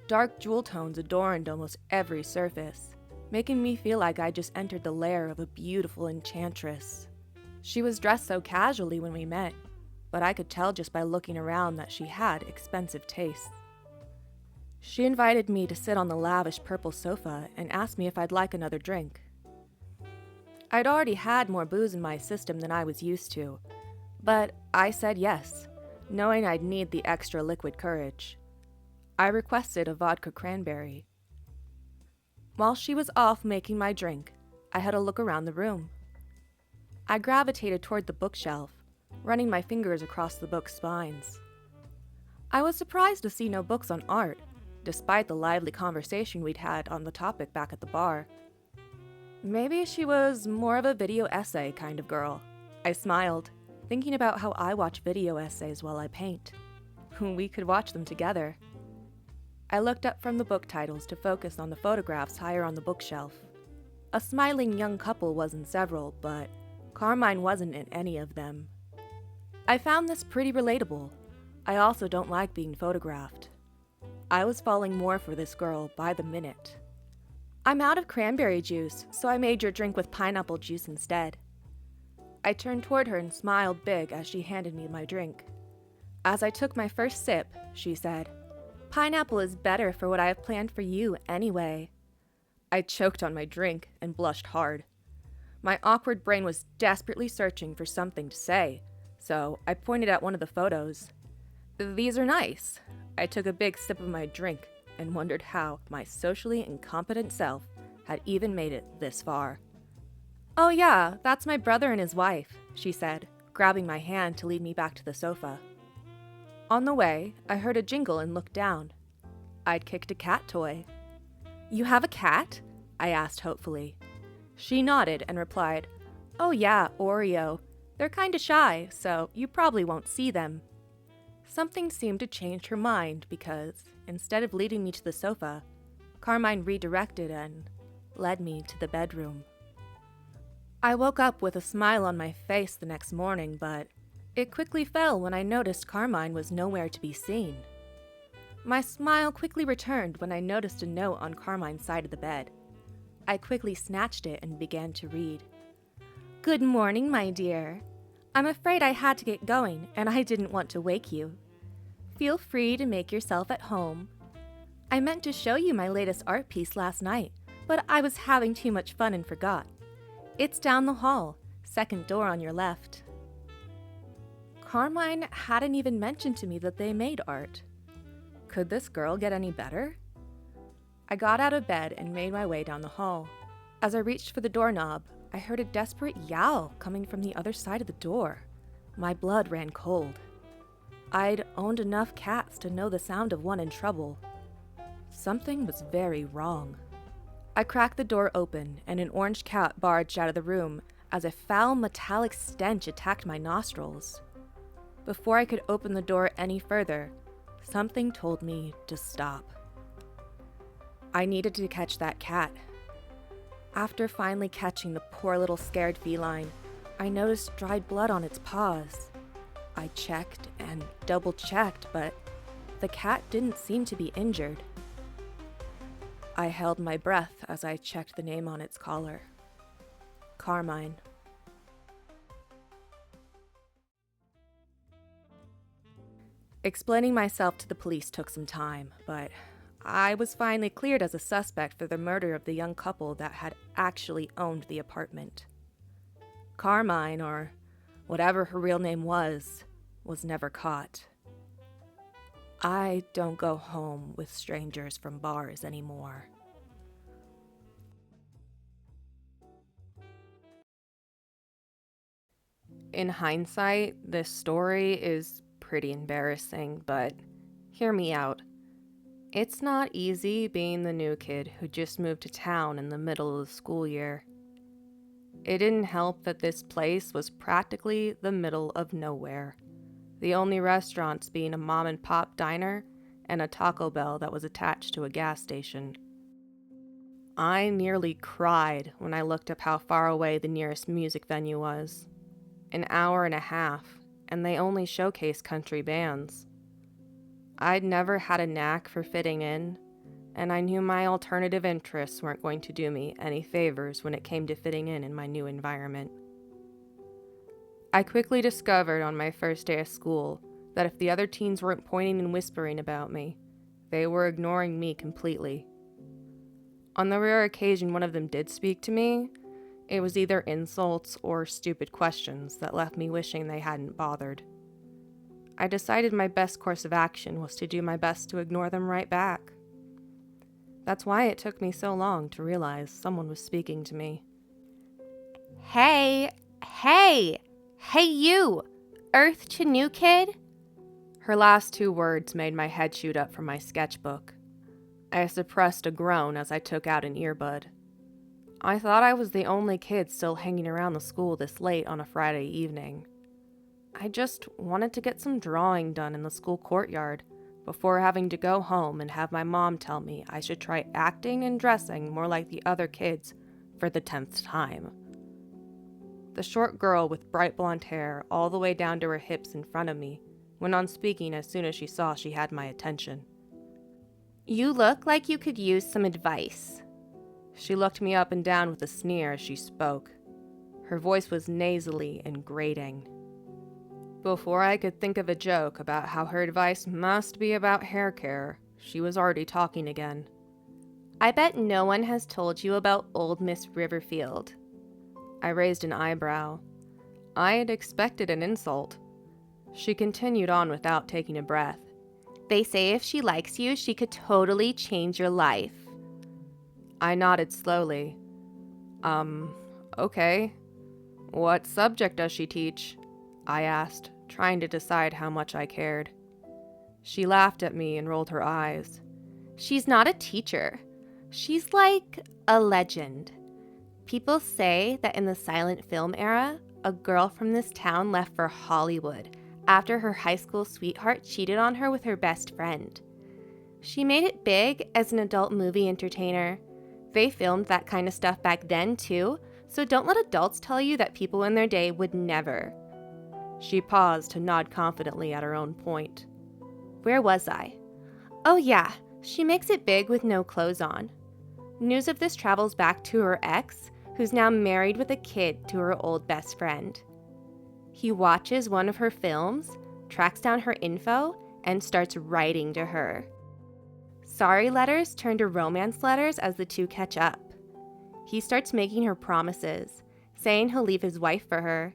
Dark jewel tones adorned almost every surface, making me feel like I just entered the lair of a beautiful enchantress. She was dressed so casually when we met, but I could tell just by looking around that she had expensive tastes. She invited me to sit on the lavish purple sofa and asked me if I'd like another drink. I'd already had more booze in my system than I was used to, but I said yes, knowing I'd need the extra liquid courage. I requested a vodka cranberry. While she was off making my drink, I had a look around the room. I gravitated toward the bookshelf, running my fingers across the book's spines. I was surprised to see no books on art, despite the lively conversation we'd had on the topic back at the bar. Maybe she was more of a video essay kind of girl. I smiled, thinking about how I watch video essays while I paint. We could watch them together. I looked up from the book titles to focus on the photographs higher on the bookshelf. A smiling young couple was in several, but Carmine wasn't in any of them. I found this pretty relatable. I also don't like being photographed. I was falling more for this girl by the minute. I'm out of cranberry juice, so I made your drink with pineapple juice instead. I turned toward her and smiled big as she handed me my drink. As I took my first sip, she said, "Pineapple is better for what I have planned for you anyway." I choked on my drink and blushed hard. My awkward brain was desperately searching for something to say, so I pointed at one of the photos. "These are nice." I took a big sip of my drink and wondered how my socially incompetent self had even made it this far. "Oh yeah, that's my brother and his wife," she said, grabbing my hand to lead me back to the sofa. On the way, I heard a jingle and looked down. I'd kicked a cat toy. "You have a cat?" I asked hopefully. She nodded and replied, "Oh yeah, Oreo. They're kinda shy, so you probably won't see them." Something seemed to change her mind because, instead of leading me to the sofa, Carmine redirected and led me to the bedroom. I woke up with a smile on my face the next morning, but it quickly fell when I noticed Carmine was nowhere to be seen. My smile quickly returned when I noticed a note on Carmine's side of the bed. I quickly snatched it and began to read. "Good morning, my dear. I'm afraid I had to get going and I didn't want to wake you. Feel free to make yourself at home. I meant to show you my latest art piece last night, but I was having too much fun and forgot. It's down the hall, second door on your left." Carmine hadn't even mentioned to me that they made art. Could this girl get any better? I got out of bed and made my way down the hall. As I reached for the doorknob, I heard a desperate yowl coming from the other side of the door. My blood ran cold. I'd owned enough cats to know the sound of one in trouble. Something was very wrong. I cracked the door open, and an orange cat barged out of the room as a foul metallic stench attacked my nostrils. Before I could open the door any further, something told me to stop. I needed to catch that cat. After finally catching the poor little scared feline, I noticed dried blood on its paws. I checked and double-checked, but the cat didn't seem to be injured. I held my breath as I checked the name on its collar. Carmine. Explaining myself to the police took some time, but I was finally cleared as a suspect for the murder of the young couple that had actually owned the apartment. Carmine, or whatever her real name was never caught. I don't go home with strangers from bars anymore. In hindsight, this story is pretty embarrassing, but hear me out. It's not easy being the new kid who just moved to town in the middle of the school year. It didn't help that this place was practically the middle of nowhere, the only restaurants being a mom-and-pop diner and a Taco Bell that was attached to a gas station. I nearly cried when I looked up how far away the nearest music venue was. An hour and a half, and they only showcase country bands. I'd never had a knack for fitting in, and I knew my alternative interests weren't going to do me any favors when it came to fitting in my new environment. I quickly discovered on my first day of school that if the other teens weren't pointing and whispering about me, they were ignoring me completely. On the rare occasion one of them did speak to me, it was either insults or stupid questions that left me wishing they hadn't bothered. I decided my best course of action was to do my best to ignore them right back. That's why it took me so long to realize someone was speaking to me. Hey you, Earth to New Kid? Her last 2 words made my head shoot up from my sketchbook. I suppressed a groan as I took out an earbud. I thought I was the only kid still hanging around the school this late on a Friday evening. I just wanted to get some drawing done in the school courtyard before having to go home and have my mom tell me I should try acting and dressing more like the other kids for the 10th time. The short girl with bright blonde hair all the way down to her hips in front of me went on speaking as soon as she saw she had my attention. You look like you could use some advice. She looked me up and down with a sneer as she spoke. Her voice was nasally and grating. Before I could think of a joke about how her advice must be about hair care, she was already talking again. I bet no one has told you about old Miss Riverfield. I raised an eyebrow. I had expected an insult. She continued on without taking a breath. They say if she likes you, she could totally change your life. I nodded slowly. Okay. What subject does she teach? I asked, trying to decide how much I cared. She laughed at me and rolled her eyes. She's not a teacher. She's like a legend. People say that in the silent film era, a girl from this town left for Hollywood after her high school sweetheart cheated on her with her best friend. She made it big as an adult movie entertainer. They filmed that kind of stuff back then too, so don't let adults tell you that people in their day would never. She paused to nod confidently at her own point. Where was I? Oh yeah, she makes it big with no clothes on. News of this travels back to her ex, who's now married with a kid to her old best friend. He watches one of her films, tracks down her info, and starts writing to her. Sorry letters turn to romance letters as the two catch up. He starts making her promises, saying he'll leave his wife for her.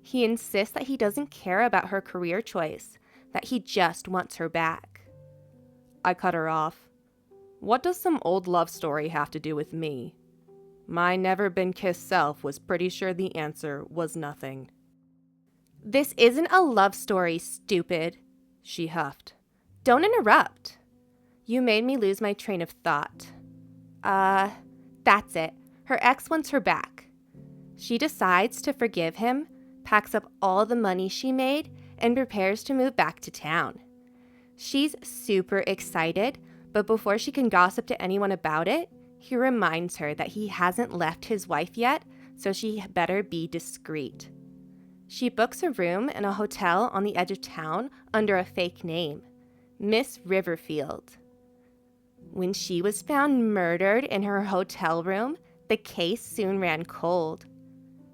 He insists that he doesn't care about her career choice, that he just wants her back. I cut her off. What does some old love story have to do with me? My never-been-kissed self was pretty sure the answer was nothing. This isn't a love story, stupid, she huffed. Don't interrupt. You made me lose my train of thought. That's it. Her ex wants her back. She decides to forgive him, packs up all the money she made, and prepares to move back to town. She's super excited, but before she can gossip to anyone about it, he reminds her that he hasn't left his wife yet, so she better be discreet. She books a room in a hotel on the edge of town under a fake name, Miss Riverfield. When she was found murdered in her hotel room, the case soon ran cold.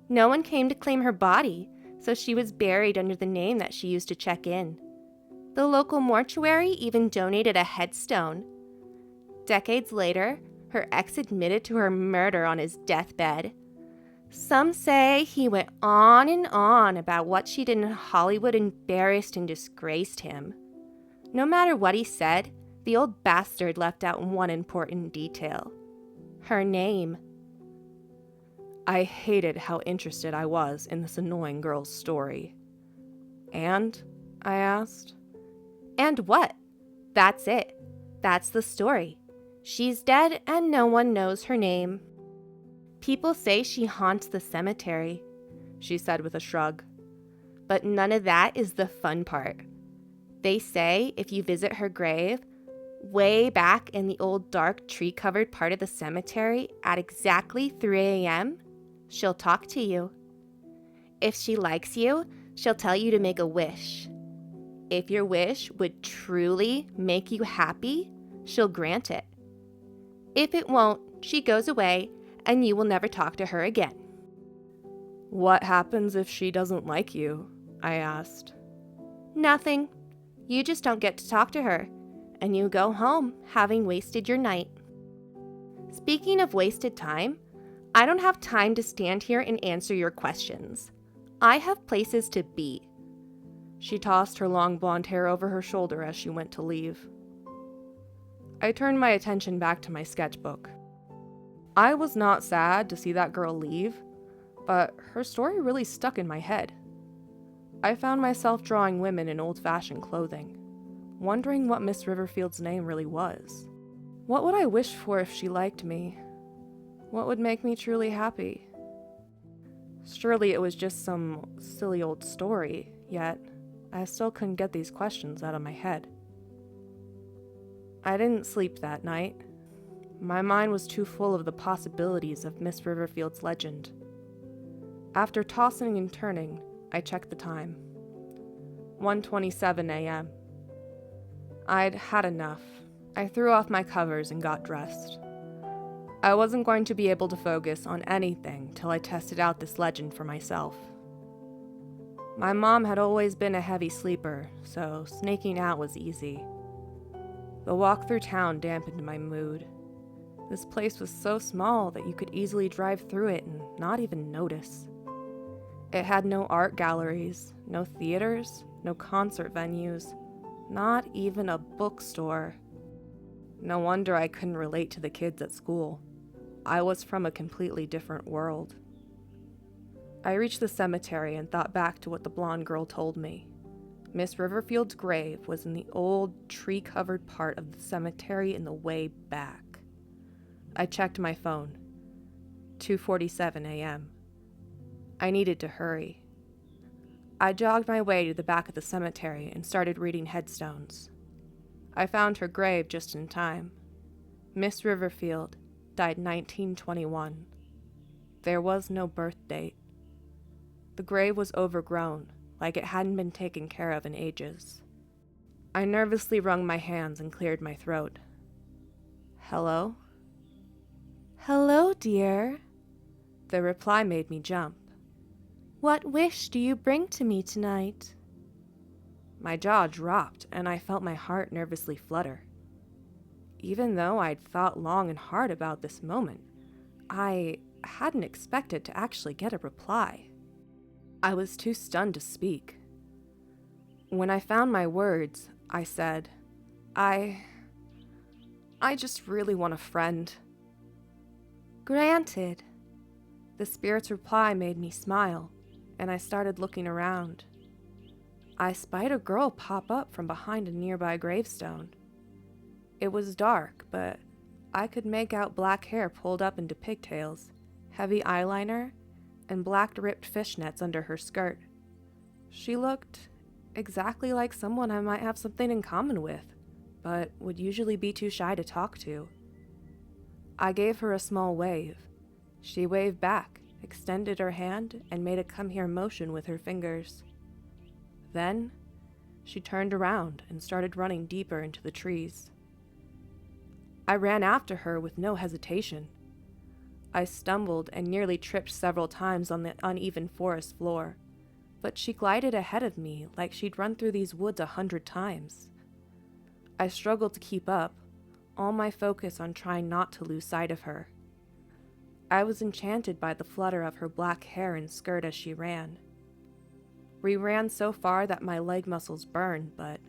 No one came to claim her body, so she was buried under the name that she used to check in. The local mortuary even donated a headstone. Decades later, her ex admitted to her murder on his deathbed. Some say he went on and on about what she did in Hollywood embarrassed and disgraced him. No matter what he said, the old bastard left out one important detail. Her name. I hated how interested I was in this annoying girl's story. And? I asked. And what? That's it. That's the story. She's dead and no one knows her name. People say she haunts the cemetery, she said with a shrug. But none of that is the fun part. They say if you visit her grave, way back in the old dark tree-covered part of the cemetery at exactly 3 a.m., she'll talk to you. If she likes you, she'll tell you to make a wish. If your wish would truly make you happy, she'll grant it. If it won't, she goes away and you will never talk to her again. What happens if she doesn't like you? I asked. Nothing. You just don't get to talk to her, and you go home having wasted your night. Speaking of wasted time, I don't have time to stand here and answer your questions. I have places to be. She tossed her long blonde hair over her shoulder as she went to leave. I turned my attention back to my sketchbook. I was not sad to see that girl leave, but her story really stuck in my head. I found myself drawing women in old-fashioned clothing, wondering what Miss Riverfield's name really was. What would I wish for if she liked me? What would make me truly happy? Surely it was just some silly old story, yet I still couldn't get these questions out of my head. I didn't sleep that night. My mind was too full of the possibilities of Miss Riverfield's legend. After tossing and turning, I checked the time. 1:27 a.m. I'd had enough. I threw off my covers and got dressed. I wasn't going to be able to focus on anything till I tested out this legend for myself. My mom had always been a heavy sleeper, so sneaking out was easy. The walk through town dampened my mood. This place was so small that you could easily drive through it and not even notice. It had no art galleries, no theaters, no concert venues, not even a bookstore. No wonder I couldn't relate to the kids at school. I was from a completely different world. I reached the cemetery and thought back to what the blonde girl told me. Miss Riverfield's grave was in the old, tree-covered part of the cemetery in the way back. I checked my phone. 2:47 a.m. I needed to hurry. I jogged my way to the back of the cemetery and started reading headstones. I found her grave just in time. Miss Riverfield died 1921. There was no birth date. The grave was overgrown, like it hadn't been taken care of in ages. I nervously wrung my hands and cleared my throat. Hello? Hello, dear. The reply made me jump. What wish do you bring to me tonight? My jaw dropped, and I felt my heart nervously flutter. Even though I'd thought long and hard about this moment, I hadn't expected to actually get a reply. I was too stunned to speak. When I found my words, I said, I just really want a friend. Granted. The spirit's reply made me smile, and I started looking around. I spied a girl pop up from behind a nearby gravestone. It was dark, but I could make out black hair pulled up into pigtails, heavy eyeliner, and black ripped fishnets under her skirt. She looked exactly like someone I might have something in common with, but would usually be too shy to talk to. I gave her a small wave. She waved back, extended her hand, and made a come here motion with her fingers. Then, she turned around and started running deeper into the trees. I ran after her with no hesitation. I stumbled and nearly tripped several times on the uneven forest floor, but she glided ahead of me like she'd run through these woods 100 times. I struggled to keep up, all my focus on trying not to lose sight of her. I was enchanted by the flutter of her black hair and skirt as she ran. We ran so far that my leg muscles burned, but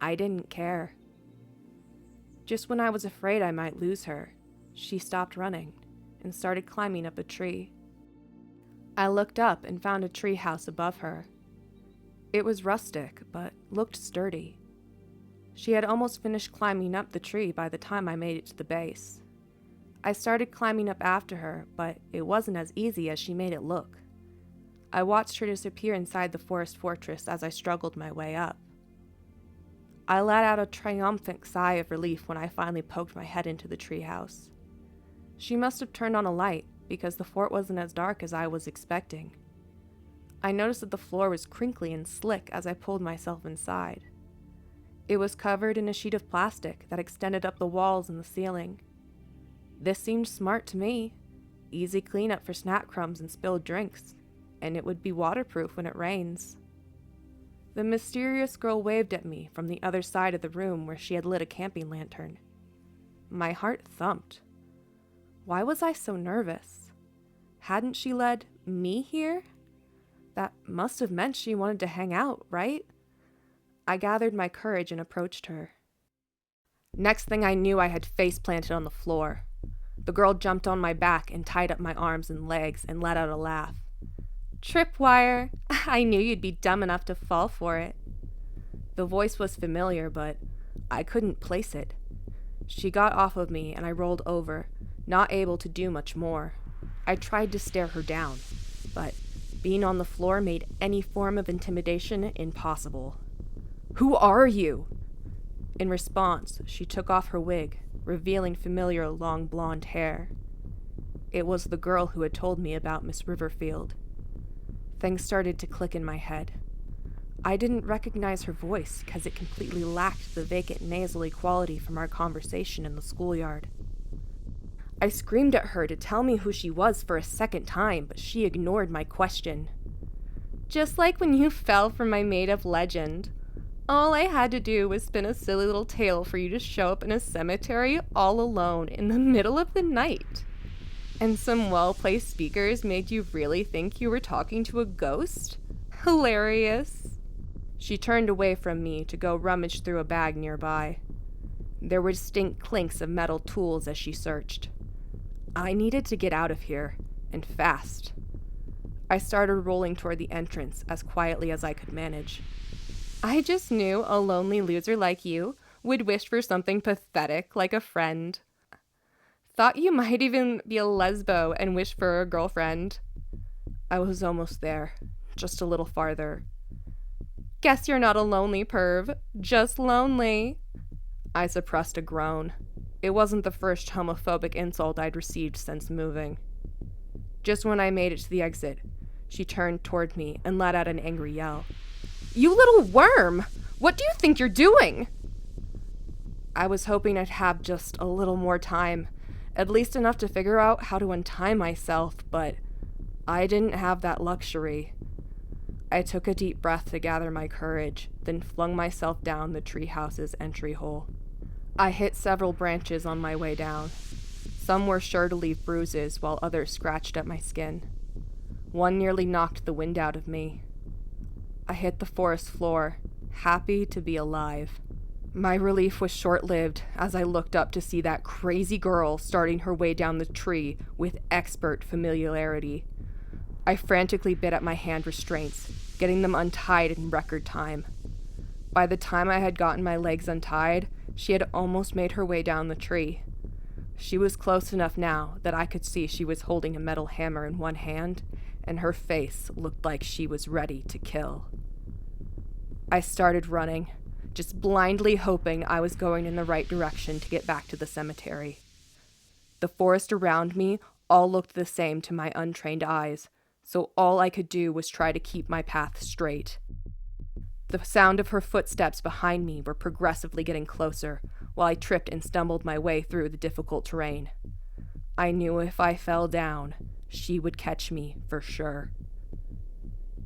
I didn't care. Just when I was afraid I might lose her, she stopped running and started climbing up a tree. I looked up and found a tree house above her. It was rustic, but looked sturdy. She had almost finished climbing up the tree by the time I made it to the base. I started climbing up after her, but it wasn't as easy as she made it look. I watched her disappear inside the forest fortress as I struggled my way up. I let out a triumphant sigh of relief when I finally poked my head into the treehouse. She must have turned on a light, because the fort wasn't as dark as I was expecting. I noticed that the floor was crinkly and slick as I pulled myself inside. It was covered in a sheet of plastic that extended up the walls and the ceiling. This seemed smart to me. Easy cleanup for snack crumbs and spilled drinks, and it would be waterproof when it rains. The mysterious girl waved at me from the other side of the room where she had lit a camping lantern. My heart thumped. Why was I so nervous? Hadn't she led me here? That must have meant she wanted to hang out, right? I gathered my courage and approached her. Next thing I knew, I had face planted on the floor. The girl jumped on my back and tied up my arms and legs and let out a laugh. Tripwire! I knew you'd be dumb enough to fall for it. The voice was familiar, but I couldn't place it. She got off of me and I rolled over, not able to do much more. I tried to stare her down, but being on the floor made any form of intimidation impossible. Who are you? In response, she took off her wig, revealing familiar long blonde hair. It was the girl who had told me about Miss Riverfield. Things started to click in my head. I didn't recognize her voice because it completely lacked the vacant nasally quality from our conversation in the schoolyard. I screamed at her to tell me who she was for a second time, but she ignored my question. Just like when you fell for my made-up legend. All I had to do was spin a silly little tale for you to show up in a cemetery all alone in the middle of the night. And some well-placed speakers made you really think you were talking to a ghost? Hilarious. She turned away from me to go rummage through a bag nearby. There were distinct clinks of metal tools as she searched. I needed to get out of here, and fast. I started rolling toward the entrance as quietly as I could manage. I just knew a lonely loser like you would wish for something pathetic like a friend. Thought you might even be a lesbo and wish for a girlfriend. I was almost there, just a little farther. Guess you're not a lonely perv, just lonely. I suppressed a groan. It wasn't the first homophobic insult I'd received since moving. Just when I made it to the exit, she turned toward me and let out an angry yell. You little worm! What do you think you're doing? I was hoping I'd have just a little more time, at least enough to figure out how to untie myself, but I didn't have that luxury. I took a deep breath to gather my courage, then flung myself down the treehouse's entry hole. I hit several branches on my way down. Some were sure to leave bruises, while others scratched at my skin. One nearly knocked the wind out of me. I hit the forest floor, happy to be alive. My relief was short-lived as I looked up to see that crazy girl starting her way down the tree with expert familiarity. I frantically bit at my hand restraints, getting them untied in record time. By the time I had gotten my legs untied, she had almost made her way down the tree. She was close enough now that I could see she was holding a metal hammer in one hand, and her face looked like she was ready to kill. I started running, just blindly hoping I was going in the right direction to get back to the cemetery. The forest around me all looked the same to my untrained eyes, so all I could do was try to keep my path straight. The sound of her footsteps behind me were progressively getting closer, while I tripped and stumbled my way through the difficult terrain. I knew if I fell down, she would catch me for sure.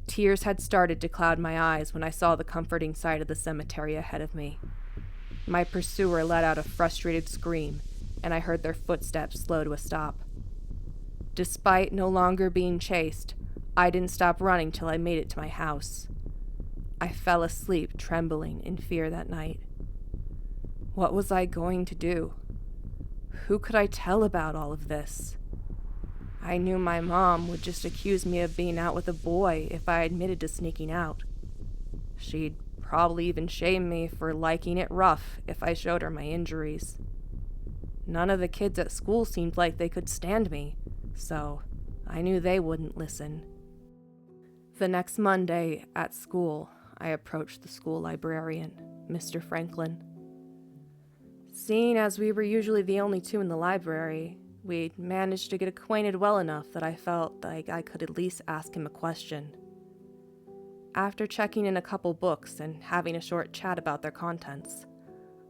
Tears had started to cloud my eyes when I saw the comforting sight of the cemetery ahead of me. My pursuer let out a frustrated scream, and I heard their footsteps slow to a stop. Despite no longer being chased, I didn't stop running till I made it to my house. I fell asleep trembling in fear that night. What was I going to do? Who could I tell about all of this? I knew my mom would just accuse me of being out with a boy if I admitted to sneaking out. She'd probably even shame me for liking it rough if I showed her my injuries. None of the kids at school seemed like they could stand me, so I knew they wouldn't listen. The next Monday at school, I approached the school librarian, Mr. Franklin. Seeing as we were usually the only two in the library, we'd managed to get acquainted well enough that I felt like I could at least ask him a question. After checking in a couple books and having a short chat about their contents,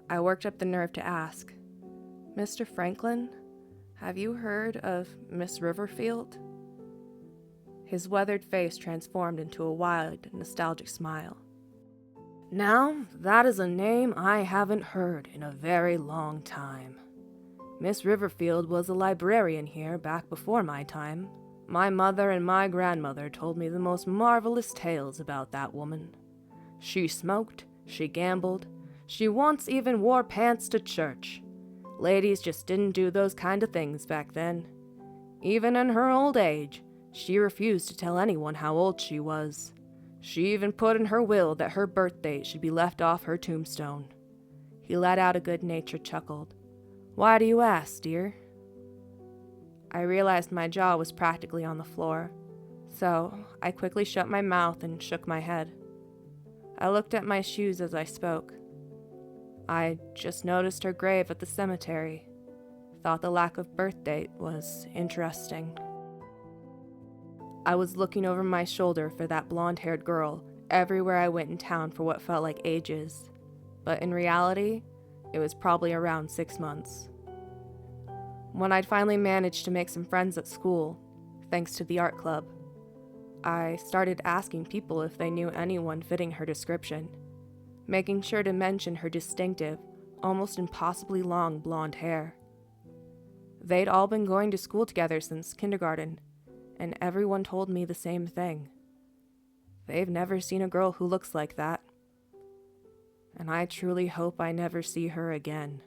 I worked up the nerve to ask, Mr. Franklin, Have you heard of Miss Riverfield? His weathered face transformed into a wide, nostalgic smile. Now, that is a name I haven't heard in a very long time. Miss Riverfield was a librarian here back before my time. My mother and my grandmother told me the most marvelous tales about that woman. She smoked, she gambled, she once even wore pants to church. Ladies just didn't do those kind of things back then. Even in her old age, she refused to tell anyone how old she was. She even put in her will that her birth date should be left off her tombstone. He let out a good-natured chuckle. Why do you ask, dear? I realized my jaw was practically on the floor, so I quickly shut my mouth and shook my head. I looked at my shoes as I spoke. I just noticed her grave at the cemetery. Thought the lack of birth date was interesting. I was looking over my shoulder for that blonde-haired girl everywhere I went in town for what felt like ages. But in reality, it was probably around 6 months. When I'd finally managed to make some friends at school, thanks to the art club, I started asking people if they knew anyone fitting her description, making sure to mention her distinctive, almost impossibly long blonde hair. They'd all been going to school together since kindergarten, and everyone told me the same thing. They've never seen a girl who looks like that. And I truly hope I never see her again.